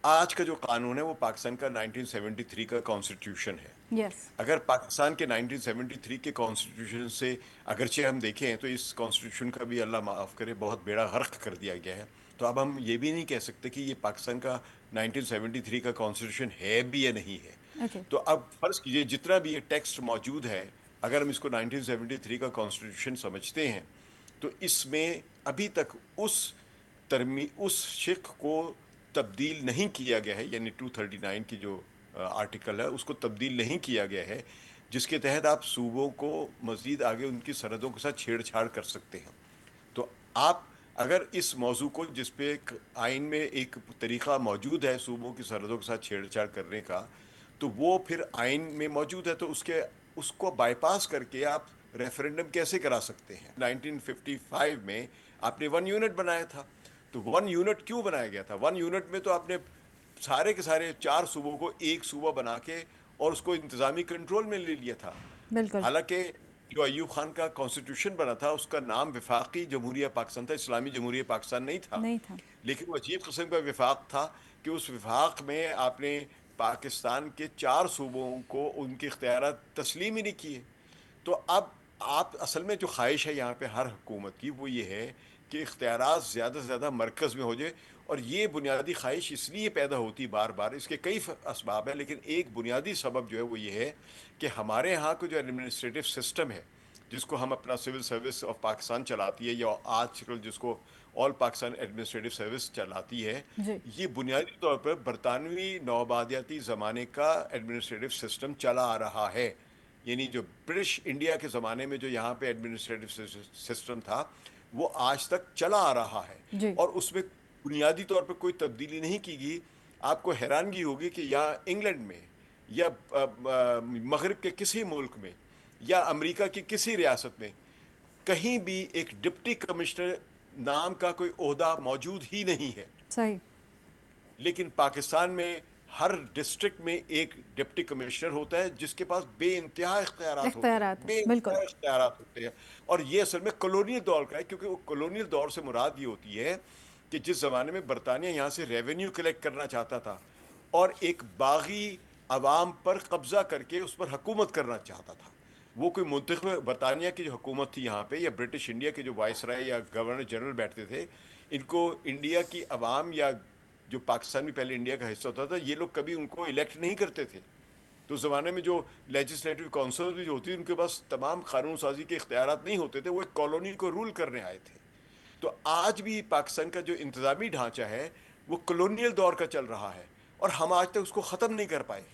آج کا جو قانون ہے وہ پاکستان کا 1973 کا کانسٹیٹیوشن ہے. یس. اگر پاکستان کے 1973 کے کانسٹیٹیوشن سے اگرچہ ہم دیکھیں تو اس کانسٹیٹیوشن کا بھی اللہ معاف کرے بہت بیڑا غرق کر دیا گیا ہے، تو اب ہم یہ بھی نہیں کہہ سکتے کہ یہ پاکستان کا 1973 کا کانسٹیٹیوشن ہے بھی یا نہیں ہے. اوکے. تو اب فرض کیجئے جتنا بھی یہ ٹیکسٹ موجود ہے، اگر ہم اس کو 1973 کا کانسٹیٹیوشن سمجھتے ہیں، تو اس میں ابھی تک اس شق کو تبدیل نہیں کیا گیا ہے، یعنی 239 کی جو آرٹیکل ہے اس کو تبدیل نہیں کیا گیا ہے، جس کے تحت آپ صوبوں کو مزید آگے ان کی سرحدوں کے ساتھ چھیڑ چھاڑ کر سکتے ہیں. تو آپ اگر اس موضوع کو، جس پہ ایک آئین میں ایک طریقہ موجود ہے صوبوں کی سرحدوں کے ساتھ چھیڑ چھاڑ کرنے کا، تو وہ پھر آئین میں موجود ہے، تو اس کو بائی پاس کر کے آپ ریفرینڈم کیسے کرا سکتے ہیں؟ 1955 میں آپ نے 1 یونٹ بنایا تھا، تو 1 یونٹ کیوں بنایا گیا تھا؟ 1 یونٹ میں تو آپ نے سارے کے سارے 4 صوبوں کو ایک صوبہ بنا کے اور اس کو انتظامی کنٹرول میں لے لیا تھا. بالکل. حالانکہ جو ایوب خان کا کانسٹیٹیوشن بنا تھا اس کا نام وفاقی جمہوریہ پاکستان تھا، اسلامی جمہوریہ پاکستان نہیں تھا. نہیں تھا. لیکن وہ عجیب قسم کا وفاق تھا کہ اس وفاق میں آپ نے پاکستان کے 4 صوبوں کو ان کے اختیارات تسلیم ہی نہیں کیے. تو اب آپ اصل میں جو خواہش ہے یہاں پہ ہر حکومت کی وہ یہ ہے کہ اختیارات زیادہ سے زیادہ مرکز میں ہو جائے، اور یہ بنیادی خواہش اس لیے پیدا ہوتی بار بار، اس کے کئی اسباب ہیں، لیکن ایک بنیادی سبب جو ہے وہ یہ ہے کہ ہمارے ہاں کو جو ایڈمنسٹریٹو سسٹم ہے، جس کو ہم اپنا سول سروس آف پاکستان چلاتی ہے، یا آج کل جس کو آل پاکستان ایڈمنسٹریٹو سروس چلاتی ہے، جی. یہ بنیادی طور پر برطانوی نوآبادیاتی زمانے کا ایڈمنسٹریٹو سسٹم چلا آ رہا ہے. یعنی جو برٹش انڈیا کے زمانے میں جو یہاں پہ ایڈمنسٹریٹو سسٹم تھا وہ آج تک چلا آ رہا ہے، جی. اور اس میں بنیادی طور پہ کوئی تبدیلی نہیں کی گئی. آپ کو حیرانگی ہوگی کہ یا انگلینڈ میں یا مغرب کے کسی ملک میں یا امریکہ کی کسی ریاست میں کہیں بھی ایک ڈپٹی کمشنر نام کا کوئی عہدہ موجود ہی نہیں ہے. صحیح. لیکن پاکستان میں ہر ڈسٹرکٹ میں ایک ڈپٹی کمشنر ہوتا ہے جس کے پاس بے انتہا اختیارات ہوتے ہیں، اختیارات ہیں. بے بالکل. انتہا اختیارات ہوتے ہیں. اور یہ اصل میں کلونیل دور کا ہے، کیونکہ وہ کلونیل دور سے مراد یہ ہوتی ہے کہ جس زمانے میں برطانیہ یہاں سے ریونیو کلیکٹ کرنا چاہتا تھا اور ایک باغی عوام پر قبضہ کر کے اس پر حکومت کرنا چاہتا تھا. وہ کوئی منتخب برطانیہ کی جو حکومت تھی یہاں پہ، یا برٹش انڈیا کے جو وائس رائے یا گورنر جنرل بیٹھتے تھے، ان کو انڈیا کی عوام یا جو پاکستان بھی پہلے انڈیا کا حصہ ہوتا تھا، یہ لوگ کبھی ان کو الیکٹ نہیں کرتے تھے. تو اس زمانے میں جو لیجسلیٹو کونسل بھی جو ہوتی ہے، ان کے پاس تمام قانون سازی کے اختیارات نہیں ہوتے تھے، وہ ایک کالونی کو رول کرنے آئے تھے. تو آج بھی پاکستان کا جو انتظامی ڈھانچہ ہے وہ کلونیل دور کا چل رہا ہے، اور ہم آج تک اس کو ختم نہیں کر پائے ہیں.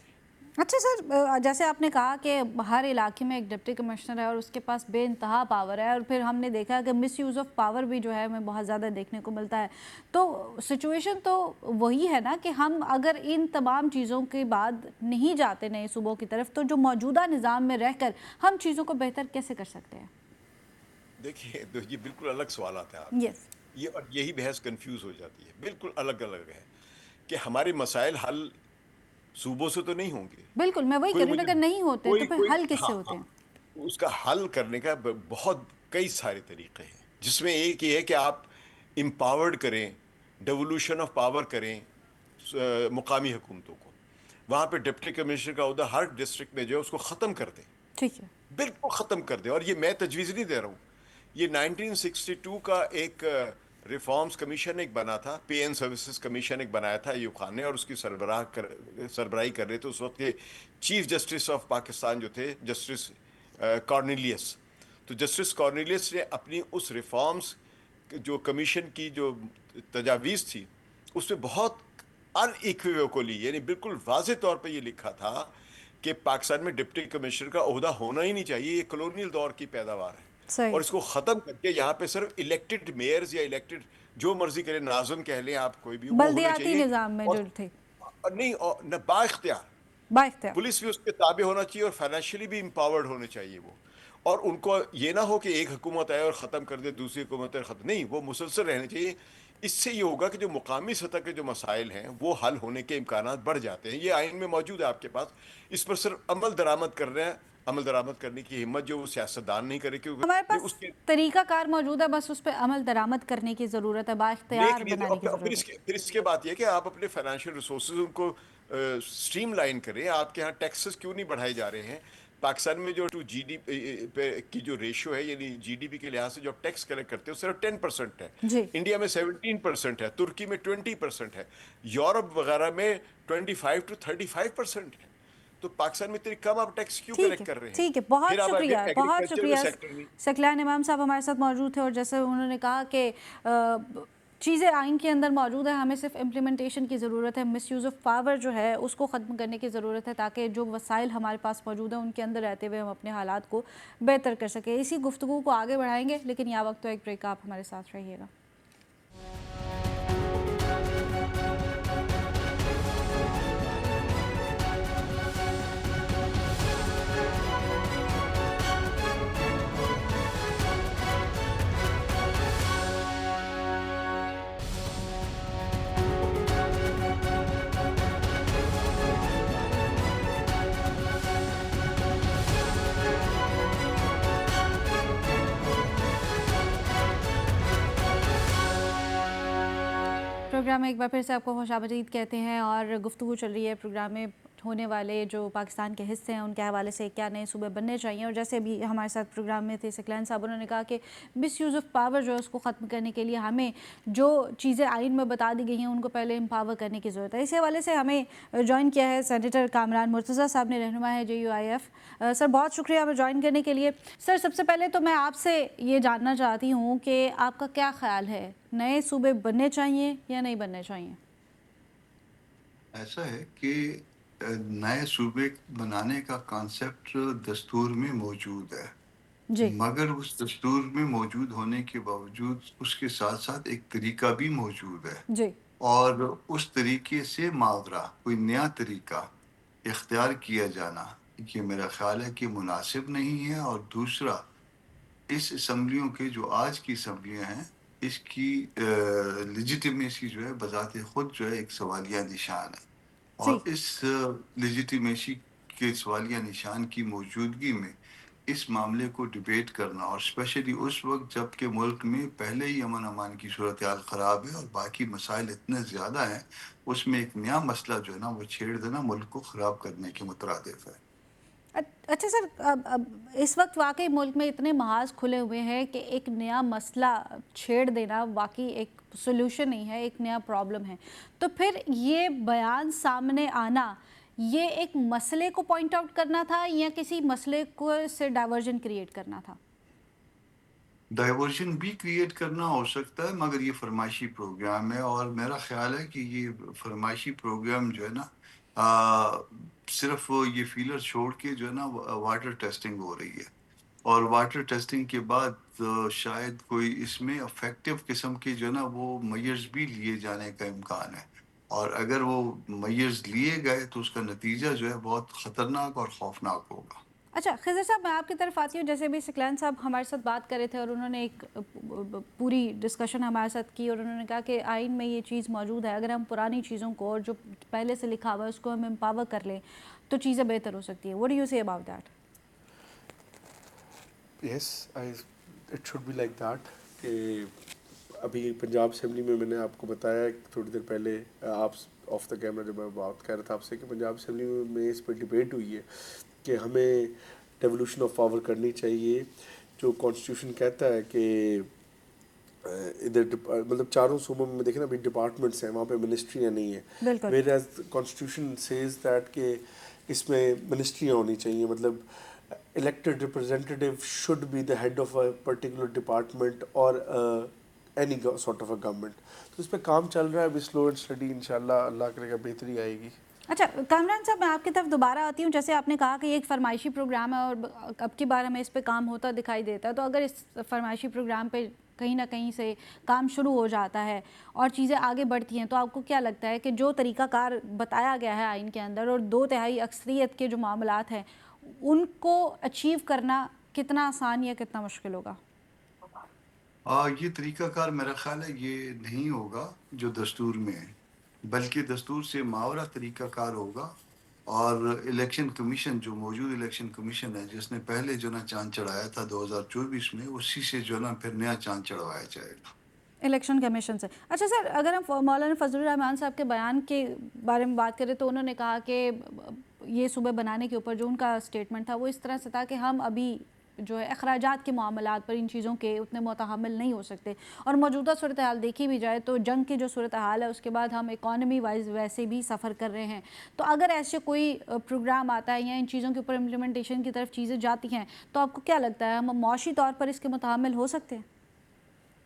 اچھا سر، جیسے آپ نے کہا کہ ہر علاقے میں ایک ڈپٹی کمشنر ہے اور اس کے پاس بے انتہا پاور ہے، اور پھر ہم نے دیکھا کہ مس یوز آف پاور بھی جو ہے ہمیں بہت زیادہ دیکھنے کو ملتا ہے. تو سچویشن تو وہی ہے نا کہ ہم اگر ان تمام چیزوں کے بعد نہیں جاتے نئے صوبوں کی طرف، تو جو موجودہ نظام میں رہ کر ہم چیزوں کو بہتر کیسے کر سکتے ہیں؟ دیکھیے، تو یہ بالکل الگ سوالات ہیں آپ کے. یس، اور یہی بحث کنفیوز ہو جاتی ہے. بالکل الگ الگ ہے کہ ہمارے مسائل حل صوبوں سے تو نہیں ہوں گے. بالکل میں وہی کہہ کوئی رہی ہوں، مجھے اگر نہیں ہوتے تو پھر کوئی حل کس ہاں سے ہوتے ہاں ہیں؟ اس کا حل کرنے کا بہت کئی سارے طریقے ہیں، جس میں ایک یہ ہے کہ آپ امپاورڈ کریں، ڈیولوشن آف پاور کریں مقامی حکومتوں کو. وہاں پہ ڈپٹی کمشنر کا عہدہ ہر ڈسٹرکٹ میں جو ہے اس کو ختم کر دیں، ٹھیک ہے. بالکل ختم کر دیں. اور یہ میں تجویز نہیں دے رہا ہوں، یہ 1962 کا ایک ریفارمز کمیشن ایک بنا تھا، پی این سروسز کمیشن ایک بنایا تھا ایوب خان نے، اور اس کی سربراہی کر رہے تھے اس وقت کے چیف جسٹس آف پاکستان جو تھے، جسٹس کارنیلیس. تو جسٹس کارنیلیس نے اپنی اس ریفارمز جو کمیشن کی جو تجاویز تھی، اس میں بہت ان ایکویوکلی، یعنی بالکل واضح طور پہ یہ لکھا تھا کہ پاکستان میں ڈپٹی کمشنر کا عہدہ ہونا ہی نہیں چاہیے، یہ کلونیل دور کی پیداوار ہے. صحیح. اور اس کو ختم کر کے یہاں پہ صرف الیکٹڈ میئرز یا الیکٹڈ جو مرضی کرے، ناظم کہہ لیں آپ، کوئی بھی وہ ہونے بلدیاتی چاہیے. نظام میں اور جو تھے نہیں، اور نہ با اختیار، با اختیار. پولیس بھی اس کے تابع ہونا چاہیے، اور فائنینشلی بھی امپاورڈ ہونے چاہیے وہ. اور ان کو یہ نہ ہو کہ ایک حکومت آئے اور ختم کر دے، دوسری حکومت آئے ختم، نہیں، وہ مسلسل رہنے چاہیے. اس سے یہ ہوگا کہ جو مقامی سطح کے جو مسائل ہیں وہ حل ہونے کے امکانات بڑھ جاتے ہیں. یہ آئین میں موجود ہے آپ کے پاس، اس پر صرف عمل درآمد کر رہے ہیں. عمل درآمد کرنے کی ہمت جو وہ سیاستدان نہیں کرے، ہمارے کیونکہ پاس اس کے طریقہ کار موجود ہے، بس اس پہ عمل درآمد کرنے کی ضرورت ہے، با اختیار لیکن یہ بنانے کی پھر ضرورت ہے. پھر اس کے بعد یہ کہ آپ اپنے فائنینشیل ریسورسز ان کو اسٹریم لائن کریں. آپ کے ہاں ٹیکسز کیوں نہیں بڑھائے جا رہے ہیں؟ پاکستان میں جو ٹو جی ڈی پی کی جو ریشو ہے، یعنی جی ڈی پی کے لحاظ سے جو آپ ٹیکس کلیکٹ کرتے ہو، صرف 10% ہے. جی. انڈیا میں 17% ہے، ترکی میں 20% ہے، یورپ وغیرہ میں 25 to 35% ہے. تو پاکستان میں اتنی کم آپ ٹیکس کیوں ٹھیک ہے، کلیکٹ کر رہے ہیں؟ ٹھیک ہے، پھر بہت آپ شکریہ، بہت ایگریکلچر میں شکریہ. سیکٹر نہیں. ثقلان امام صاحب ہمارے ساتھ موجود تھے، اور جیسے انہوں نے کہا کہ چیزیں آئین کے اندر موجود ہیں، ہمیں صرف امپلیمنٹیشن کی ضرورت ہے. مس یوز آف پاور جو ہے اس کو ختم کرنے کی ضرورت ہے، تاکہ جو وسائل ہمارے پاس موجود ہیں ان کے اندر رہتے ہوئے ہم اپنے حالات کو بہتر کر سکیں. اسی گفتگو کو آگے بڑھائیں گے، لیکن یہ وقت تو ایک بریک، آپ ہمارے ساتھ رہیے گا. پروگرام میں ایک بار پھر سے آپ کو خوش آمدید کہتے ہیں، اور گفتگو چل رہی ہے پروگرام میں ہونے والے جو پاکستان کے حصے ہیں ان کے حوالے سے کیا نئے صوبے بننے چاہیے. اور جیسے ابھی ہمارے ساتھ پروگرام میں تھے ثقلین صاحب، انہوں نے کہا کہ مس یوز آف پاور جو ہے اس کو ختم کرنے کے لیے ہمیں جو چیزیں آئین میں بتا دی گئی ہیں ان کو پہلے امپاور کرنے کی ضرورت ہے. اسی حوالے سے ہمیں جوائن کیا ہے سینیٹر کامران مرتضیٰ صاحب نے، رہنما ہے JUIF. سر بہت شکریہ ہمیں جوائن کرنے کے لیے. سر سب سے پہلے تو میں آپ سے یہ جاننا چاہتی ہوں کہ آپ کا کیا خیال ہے، نئے صوبے بننے چاہیے یا نہیں بننے چاہیے؟ ایسا ہے کہ نئے صوبے بنانے کا کانسیپٹ دستور میں موجود ہے، جی. مگر اس دستور میں موجود ہونے کے باوجود اس کے ساتھ ساتھ ایک طریقہ بھی موجود ہے، جی. اور اس طریقے سے ماورا کوئی نیا طریقہ اختیار کیا جانا یہ میرا خیال ہے کہ مناسب نہیں ہے. اور دوسرا، اس اسمبلیوں کے جو آج کی اسمبلیاں ہیں اس کی لیجیٹیمیسی جو ہے بذات خود جو ہے ایک سوالیہ نشان ہے. اور جی. اس لیجیٹیمیسی کے سوالیہ نشان کی موجودگی میں اس معاملے کو ڈیبیٹ کرنا، اور اسپیشلی اس وقت جب کہ ملک میں پہلے ہی امن امان کی صورتحال خراب ہے اور باقی مسائل اتنے زیادہ ہیں، اس میں ایک نیا مسئلہ جو ہے نا وہ چھیڑ دینا ملک کو خراب کرنے کے مترادف ہے. اچھا سر، اب اس وقت واقعی ملک میں اتنے محاذ کھلے ہوئے ہیں کہ ایک نیا مسئلہ چھیڑ دینا واقعی ایک سلوشن نہیں ہے، ایک نیا پرابلم ہے. تو پھر یہ بیان سامنے آنا، یہ ایک مسئلے کو پوائنٹ آؤٹ کرنا تھا یا کسی مسئلے کو سے ڈائیورژن کریٹ کرنا تھا؟ ڈائیورژن بھی کریٹ کرنا ہو سکتا ہے، مگر یہ فرمائشی پروگرام ہے، اور میرا خیال ہے کہ یہ فرمائشی پروگرام جو ہے نا صرف یہ فیلر چھوڑ کے جو ہے نا واٹر ٹیسٹنگ ہو رہی ہے، اور واٹر ٹیسٹنگ کے بعد شاید کوئی اس میں افیکٹو قسم کے جو ہے نا وہ میئرز بھی لیے جانے کا امکان ہے، اور اگر وہ میئرز لیے گئے تو اس کا نتیجہ جو ہے بہت خطرناک اور خوفناک ہوگا. اچھا خضر صاحب، میں آپ کی طرف آتی ہوں. جیسے بھی سکلین صاحب ہمارے ساتھ بات کر رہے تھے اور انہوں نے ایک پوری ڈسکشن ہمارے ساتھ کی، اور انہوں نے کہا کہ آئین میں یہ چیز موجود ہے، اگر ہم پرانی چیزوں کو اور جو پہلے سے لکھا ہوا ہے اس کو ہم امپاور کر لیں تو چیزیں بہتر ہو سکتی ہیں. What do you say about that? Yes it should be like that. کہ ابھی پنجاب اسمبلی میں نے آپ کو بتایا تھوڑی دیر پہلے آپ آف دا کیمرہ جب میں بات کر رہا تھا آپ سے کہ پنجاب اسمبلی میں اس پہ ڈبیٹ ہوئی ہے کہ ہمیں ڈیولیوشن آف پاور کرنی چاہیے. جو کانسٹیٹیوشن کہتا ہے کہ ادھر مطلب چاروں صوبوں میں دیکھیں نا ابھی ڈپارٹمنٹس ہیں، وہاں پہ منسٹریاں نہیں ہیں. بالکل. Where as constitution says that کہ اس میں منسٹریاں ہونی چاہیے، مطلب elected representative should be the head of a particular department or any sort of a government. تو اس پہ کام چل رہا ہے ابھی سلو اینڈ اسٹڈی، انشاءاللہ اللہ کرے گا بہتری آئے گی. اچھا کامران صاحب، میں آپ کی طرف دوبارہ آتی ہوں. جیسے آپ نے کہا کہ یہ ایک فرمائشی پروگرام ہے اور اب کی بار ہمیں اس پہ کام ہوتا دکھائی دیتا ہے، تو اگر اس فرمائشی پروگرام پہ کہیں نہ کہیں سے کام شروع ہو جاتا ہے اور چیزیں آگے بڑھتی ہیں، تو آپ کو کیا لگتا ہے کہ جو طریقہ کار بتایا گیا ہے آئین کے اندر اور 2/3 اکثریت کے جو معاملات ہیں ان کو اچیو کرنا کتنا آسان یا کتنا مشکل ہوگا؟ یہ طریقہ کار میرا خیال ہے یہ نہیں ہوگا جو دستور میں ہے، بلکہ دستور سے ماورا طریقہ کار ہوگا. اور الیکشن کمیشن جو موجود الیکشن کمیشن ہے جس نے پہلے جو نا چاند چڑھایا تھا 2024 میں، اسی سے جو نا پھر نیا چاند چڑھوایا جائے گا الیکشن کمیشن سے. اچھا سر، اگر ہم مولانا فضل الرحمان صاحب کے بیان کے بارے میں بات کریں تو انہوں نے کہا کہ یہ صوبے بنانے کے اوپر جو ان کا اسٹیٹمنٹ تھا وہ اس طرح سے تھا کہ ہم ابھی جو ہے اخراجات کے معاملات پر ان چیزوں کے اتنے متحمل نہیں ہو سکتے، اور موجودہ صورتحال دیکھی بھی جائے تو جنگ کی جو صورتحال ہے اس کے بعد ہم اکانومی وائز ویسے بھی سفر کر رہے ہیں. تو اگر ایسے کوئی پروگرام آتا ہے یا ان چیزوں کے اوپر امپلیمنٹیشن کی طرف چیزیں جاتی ہیں تو آپ کو کیا لگتا ہے ہم معاشی طور پر اس کے متحمل ہو سکتے ہیں؟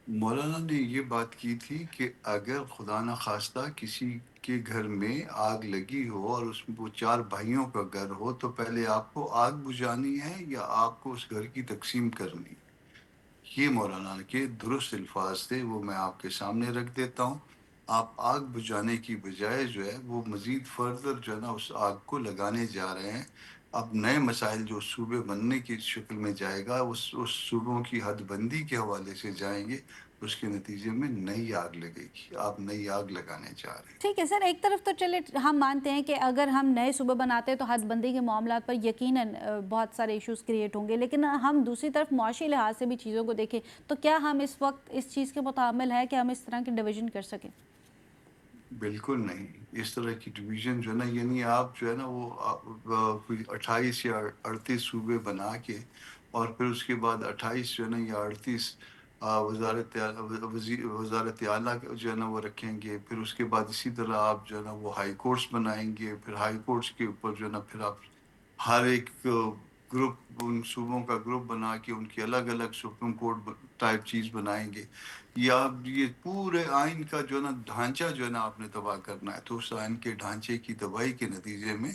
مولانا نے یہ بات کی تھی کہ اگر خدا نخواستہ کسی کے گھر میں آگ لگی ہو اور اس میں وہ 4 بھائیوں کا گھر ہو تو پہلے آپ کو آگ بجھانی ہے یا آپ کو اس گھر کی تقسیم کرنی. یہ مولانا کے درست الفاظ تھے، وہ میں آپ کے سامنے رکھ دیتا ہوں. آپ آگ بجھانے کی بجائے جو ہے وہ مزید فردر جو ہے نا اس آگ کو لگانے جا رہے ہیں. اب نئے مسائل جو صوبے بننے کی شکل میں جائے گا اس صوبوں کی حد بندی کے حوالے سے جائیں گے، اس کے نتیجے میں نئی آگ لگے گی. آپ نئی آگ لگانے جا رہے ہیں. ٹھیک ہے سر، ایک طرف تو چلے ہم مانتے ہیں کہ اگر ہم نئے صوبے بناتے ہیں تو حد بندی کے معاملات پر یقیناً بہت سارے ایشوز کریٹ ہوں گے، لیکن ہم دوسری طرف معاشی لحاظ سے بھی چیزوں کو دیکھیں تو کیا ہم اس وقت اس چیز کے متحمل ہیں کہ ہم اس طرح کی ڈویژن کر سکیں؟ بالکل نہیں. اس طرح کی ڈویژن جو ہے نا، یعنی آپ جو ہے نا وہ کوئی 28 یا 38 صوبے بنا کے اور پھر اس کے بعد 28 جو ہے نا یا 38 وزارت اعلیٰ جو ہے نا وہ رکھیں گے. پھر اس کے بعد اسی طرح آپ جو ہے نا وہ ہائی کورٹس بنائیں گے. پھر ہائی کورٹس کے اوپر جو ہے نا پھر آپ ہر ایک گروپ ان صوبوں کا گروپ بنا کے ان کی الگ الگ سپریم کورٹ ٹائپ چیز بنائیں گے. یا یہ پورے آئین کا جو ہے نا ڈھانچہ جو ہے نا آپ نے تباہ کرنا ہے. تو اس آئین کے ڈھانچے کی تباہی کے نتیجے میں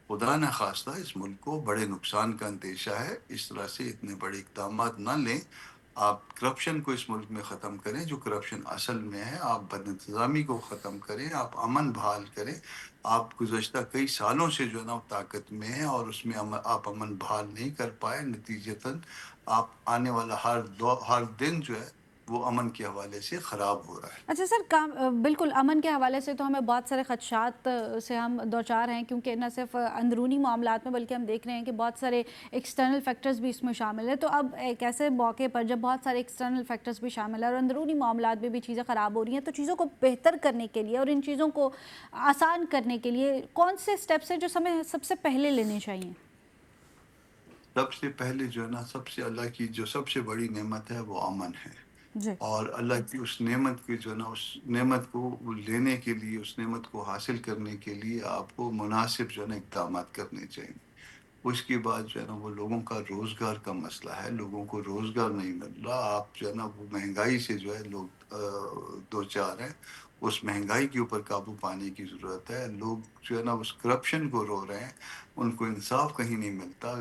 خدا نہ خواستہ اس ملک کو بڑے نقصان کا اندیشہ ہے. اس طرح سے اتنے بڑے اقدامات نہ لیں. آپ کرپشن کو اس ملک میں ختم کریں جو کرپشن اصل میں ہے. آپ بد انتظامی کو ختم کریں. آپ امن بحال کریں. آپ گزشتہ کئی سالوں سے جو ہے نا طاقت میں ہیں اور اس میں آپ امن بحال نہیں کر پائے. نتیجتاً آپ آنے والا ہر دن جو ہے وہ امن کے حوالے سے خراب ہو رہا ہے. اچھا سر، بالکل امن کے حوالے سے تو ہمیں بہت سارے خدشات سے ہم دوچار ہیں، کیونکہ نہ صرف اندرونی معاملات میں بلکہ ہم دیکھ رہے ہیں کہ بہت سارے ایکسٹرنل فیکٹرز بھی اس میں شامل ہیں. تو اب ایک ایسے موقع پر جب بہت سارے ایکسٹرنل فیکٹرز بھی شامل ہیں اور اندرونی معاملات میں بھی چیزیں خراب ہو رہی ہیں، تو چیزوں کو بہتر کرنے کے لیے اور ان چیزوں کو آسان کرنے کے لیے کون سے اسٹیپس ہیں جو ہمیں سب سے پہلے لینے چاہیے؟ سب سے پہلے جو ہے نا، سب سے اللہ کی جو سب سے بڑی نعمت ہے وہ امن ہے. جی اور اللہ کی اس نعمت کی جو ہے نا، اس نعمت کو لینے کے لیے، اس نعمت کو حاصل کرنے کے لیے آپ کو مناسب جو ہے نا اقدامات کرنے چاہیے. اس کے بعد جو ہے نا وہ لوگوں کا روزگار کا مسئلہ ہے. لوگوں کو روزگار نہیں مل رہا. آپ جو ہے نا وہ مہنگائی سے جو ہے لوگ دو چار ہیں. اس مہنگائی کے اوپر قابو پانے کی ضرورت ہے. لوگ جو ہے نا اس کرپشن کو رو رہے ہیں. ان کو انصاف کہیں نہیں ملتا،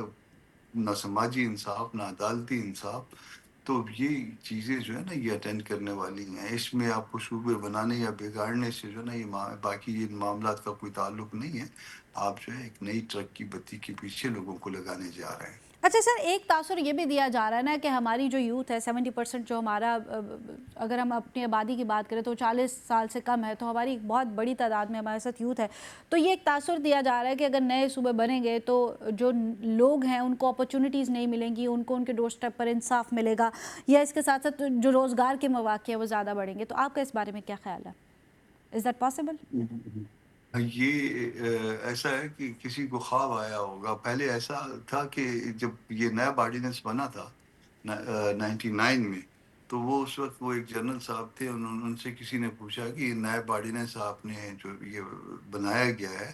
نہ سماجی انصاف، نہ عدالتی انصاف. تو یہ چیزیں جو ہے نا یہ اٹینڈ کرنے والی ہیں. اس میں آپ کو صوبے بنانے یا بگاڑنے سے جو ہے نا یہ باقی یہ معاملات کا کوئی تعلق نہیں ہے. آپ جو ہے ایک نئی ٹرک کی بتی کے پیچھے لوگوں کو لگانے جا رہے ہیں. اچھا سر، ایک تاثر یہ بھی دیا جا رہا ہے نا کہ ہماری جو یوتھ ہے 70% جو ہمارا، اگر ہم اپنی آبادی کی بات کریں تو 40 سال سے کم ہے، تو ہماری ایک بہت بڑی تعداد میں ہمارے ساتھ یوتھ ہے. تو یہ ایک تاثر دیا جا رہا ہے کہ اگر نئے صوبے بنیں گے تو جو لوگ ہیں ان کو اپرچونیٹیز نہیں ملیں گی، ان کو ان کے ڈور اسٹیپ پر انصاف ملے گا، یا اس کے ساتھ ساتھ جو روزگار کے مواقع ہیں وہ زیادہ بڑھیں گے. تو آپ کا اس بارے میں کیا خیال ہے؟ Is that possible? یہ ایسا ہے کہ کسی کو خواب آیا ہوگا. پہلے ایسا تھا کہ جب یہ نیب آرڈیننس بنا تھا 99 میں، تو وہ اس وقت وہ ایک جنرل صاحب تھے. ان سے کسی نے پوچھا کہ یہ نیب آرڈیننس آپ نے جو یہ بنایا گیا ہے،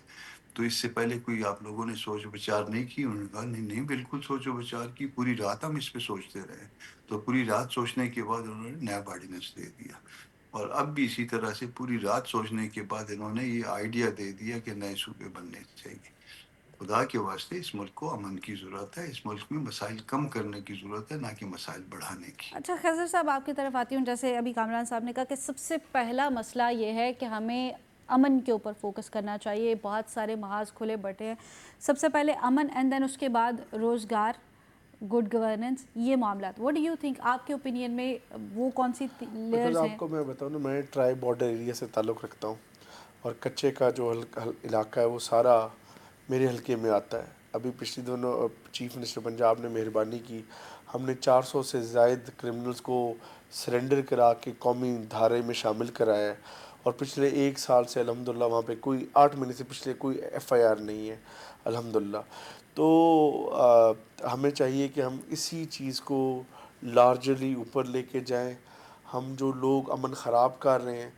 تو اس سے پہلے کوئی آپ لوگوں نے سوچ بچار نہیں کی؟ انہوں نے کہا نہیں بالکل سوچ و بچار کی. پوری رات ہم اس پہ سوچتے رہے. تو پوری رات سوچنے کے بعد انہوں نے نیب آرڈیننس دے دیا. اور اب بھی اسی طرح سے پوری رات سوچنے کے بعد انہوں نے یہ آئیڈیا دے دیا کہ نئے صوبے بننے چاہیے. خدا کے واسطے اس ملک کو امن کی ضرورت ہے. اس ملک میں مسائل کم کرنے کی ضرورت ہے، نہ کہ مسائل بڑھانے کی. اچھا خضر صاحب، آپ کی طرف آتی ہوں. جیسے ابھی کامران صاحب نے کہا کہ سب سے پہلا مسئلہ یہ ہے کہ ہمیں امن کے اوپر فوکس کرنا چاہیے. بہت سارے محاذ کھلے بیٹھے ہیں. سب سے پہلے امن، اینڈ دین اس کے بعد روزگار، گڈ گورننس، یہ معاملات. واٹ ڈو یو تھنک، آپ کے اوپینین میں وہ کون سی لیئرز آپ ہیں؟ کو میں بتاؤں نا، میں ٹرائی بارڈر ایریا سے تعلق رکھتا ہوں، اور کچے کا جو علاقہ ہے وہ سارا میرے حلقے میں آتا ہے. ابھی پچھلی دونوں چیف منسٹر پنجاب نے مہربانی کی، ہم نے 400 سے زائد کرمنلز کو سرنڈر کرا کے قومی دھارے میں شامل کرایا ہے. اور پچھلے 1 سال سے الحمدللہ وہاں پہ کوئی 8 مہینے سے پچھلے کوئی FIR نہیں ہے الحمدللہ. تو ہمیں چاہیے کہ ہم اسی چیز کو لارجرلی اوپر لے کے جائیں. ہم جو لوگ امن خراب کر رہے ہیں،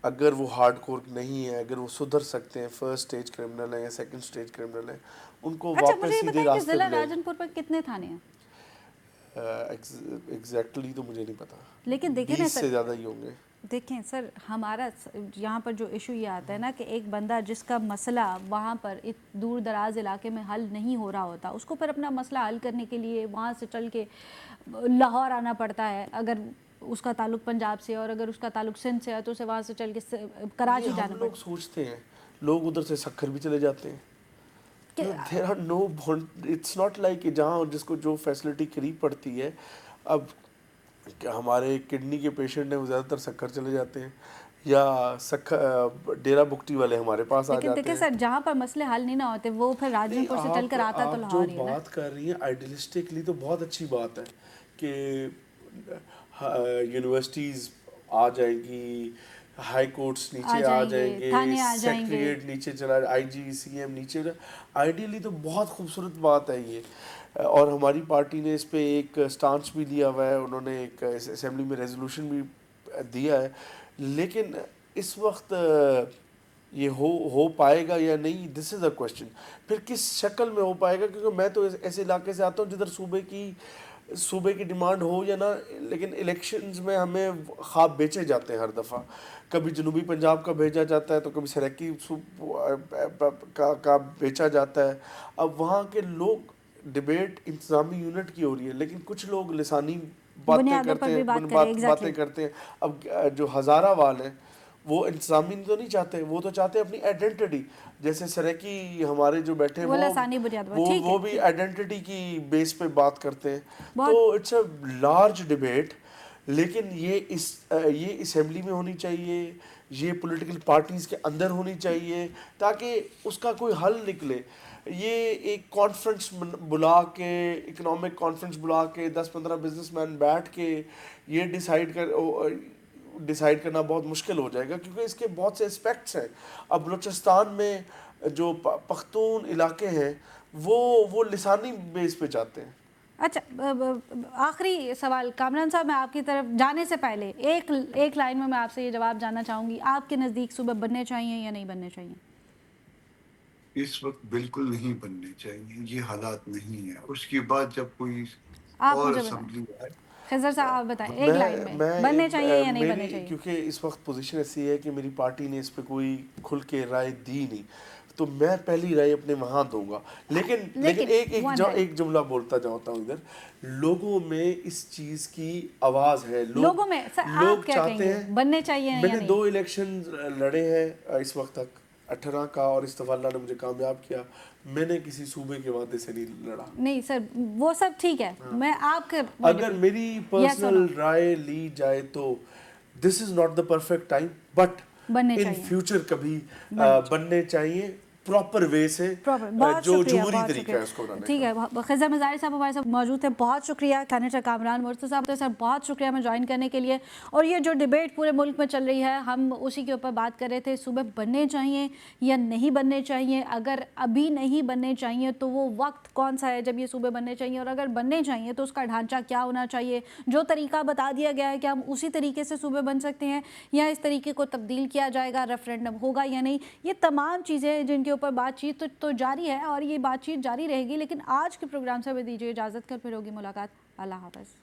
اگر وہ ہارڈ کور نہیں ہے، اگر وہ سدھر سکتے ہیں، فرسٹ سٹیج کرمنل ہیں یا سیکنڈ سٹیج کرمنل ہیں، ان کو اچھا مجھے واپس یہ سیدھے بتائیں کہ راستے ضلع پہ لائیں. راجن پور پر کتنے تھانے ہیں؟ ایگزیکٹلی تو مجھے نہیں پتا، لیکن دیکھیں نا 20 سر، سے زیادہ ہی ہوں گے. دیکھیں سر، ہمارا یہاں پر جو ایشو یہ آتا ہے نا کہ ایک بندہ جس کا مسئلہ وہاں پر دور دراز علاقے میں حل نہیں ہو رہا ہوتا، اس کو پھر اپنا مسئلہ حل کرنے کے لیے وہاں سے چل کے لاہور آنا پڑتا ہے. اگر اس کا تعلق پنجاب سے، اور اگر اس کا تعلق سندھ سے ہے تو اسے وہاں سے چل کے کراچی یہ جانا ہم پڑتا لوگ سوچتے ہیں، لوگ ادھر سے سکھر بھی چلے جاتے ہیں. There are no bond. It's not like کہ جہاں جس کو جو فیسلٹی قریب پڑتی ہے. اب ہمارے کڈنی کے پیشنٹ ہیں وہ زیادہ تر سکھر چلے جاتے ہیں، یا ڈیرا بگٹی والے ہمارے پاس آ لیکن جاتے دیکھیں ہیں. سر، جہاں پر مسئلے حل نہیں نہ ہوتے وہ پھر راجن پور سے چل کر آتا تو آپ جو لاہور ہی ہے نا. بات کر رہی ہیں آئیڈیلسٹکلی تو بہت اچھی بات ہے کہ یونیورسٹیز آ جائیں گی، ہائی کورٹس نیچے آ جائیں گے، تھانے آ جائیں گے. سیکریٹریٹ نیچے چلا، IG CM نیچے. آئیڈیلی تو بہت خوبصورت بات ہے یہ، اور ہماری پارٹی نے اس پہ ایک سٹانس بھی لیا ہوا ہے. انہوں نے ایک اسمبلی میں ریزولوشن بھی دیا ہے. لیکن اس وقت یہ ہو پائے گا یا نہیں، دس از اے کویسچن. پھر کس شکل میں ہو پائے گا، کیونکہ میں تو ایسے علاقے سے آتا ہوں جدھر صوبے کی ڈیمانڈ ہو یا نہ، لیکن الیکشنز میں ہمیں خواب بیچے جاتے ہیں ہر دفعہ. کبھی جنوبی پنجاب کا بھیجا جاتا ہے تو کبھی سریکی کا بیچا جاتا ہے. اب وہاں کے لوگ، ڈیبیٹ انتظامی یونٹ کی ہو رہی ہے، لیکن کچھ لوگ لسانی بنیادوں پر بھی بات کریں. باتیں کرتے ہیں. اب جو ہزارہ وال ہیں وہ انتظامی تو نہیں چاہتے، وہ تو چاہتے ہیں اپنی آئیڈینٹی. جیسے سریکی ہمارے جو بیٹھے وہ لسانی بنیاد پر، ٹھیک وہ ہے، بھی آئیڈینٹی کی بیس پہ بات کرتے ہیں. تو اٹس اے لارج ڈیبیٹ. لیکن یہ اسمبلی میں ہونی چاہیے، یہ پولیٹیکل پارٹیز کے اندر ہونی چاہیے، تاکہ اس کا کوئی حل نکلے. یہ ایک کانفرنس بلا کے، اکنامک کانفرنس بلا کے 10-15 بزنس مین بیٹھ کے یہ ڈیسائیڈ کرنا بہت مشکل ہو جائے گا، کیونکہ اس کے بہت سے اسپیکٹس ہیں. اب بلوچستان میں جو پختون علاقے ہیں وہ لسانی بیس پہ چاہتے ہیں. اچھا آخری سوال کامران صاحب، میں آپ کی طرف جانے سے پہلے ایک لائن میں آپ سے یہ جواب جاننا چاہوں گی، آپ کے نزدیک صوبے بننے چاہیے یا نہیں بننے چاہیے؟ اس وقت بالکل نہیں بننے چاہیے، یہ حالات نہیں ہیں. اس کے بعد جب کوئی آپ اور مجھے اسمبلی بتائیں، خضر صاحب آپ بتائیں ایک لائن میں بننے چاہیے یا نہیں بننے چاہیے؟ کیونکہ اس وقت پوزیشن ایسی ہے کہ میری پارٹی نے اس پہ کوئی کھل کے رائے دی نہیں، تو میں پہلی رائے اپنے وہاں دوں گا. لیکن ایک جملہ بولتا جاتا ہوں ادھر، لوگوں میں اس چیز کی آواز ہے، لوگوں میں لوگ چاہتے ہیں. بننے چاہیے یا میں نے نہیں؟ 2 الیکشن لڑے ہیں اس وقت تک، 18 کا اور استفا اللہ نے مجھے کامیاب کیا. میں نے کسی صوبے کے وعدے سے نہیں لڑا. نہیں سر وہ سب ٹھیک ہے، میں آپ کے اگر میری پرسنل رائے لی جائے تو this is not the perfect time, but in future کبھی بننے چاہیے پراپر وے سے، جو جمہوری طریقہ ہے اس کو بنانے کا. ٹھیک ہے. خضر مزاری صاحب ہمارے ساتھ موجود تھے، بہت شکریہ. سینیٹر کامران مرتضیٰ صاحب تو سر بہت شکریہ ہمیں جوائن کرنے کے لیے. اور یہ جو ڈیبیٹ پورے ملک میں چل رہی ہے، ہم اسی کے اوپر بات کر رہے تھے، صوبے بننے چاہیے یا نہیں بننے چاہیے. اگر ابھی نہیں بننے چاہیے تو وہ وقت کون سا ہے جب یہ صوبے بننے چاہیے، اور اگر بننے چاہیے تو اس کا ڈھانچہ کیا ہونا چاہیے. جو طریقہ بتا دیا گیا ہے کہ ہم اسی طریقے سے صوبے بن سکتے ہیں یا اس طریقے کو تبدیل کیا جائے گا، ریفرینڈم ہوگا یا نہیں، یہ تمام چیزیں جن کے اوپر بات چیت تو جاری ہے اور یہ بات چیت جاری رہے گی. لیکن آج کے پروگرام سے بھی دیجیے اجازت، کر پھر ہوگی ملاقات. اللہ حافظ.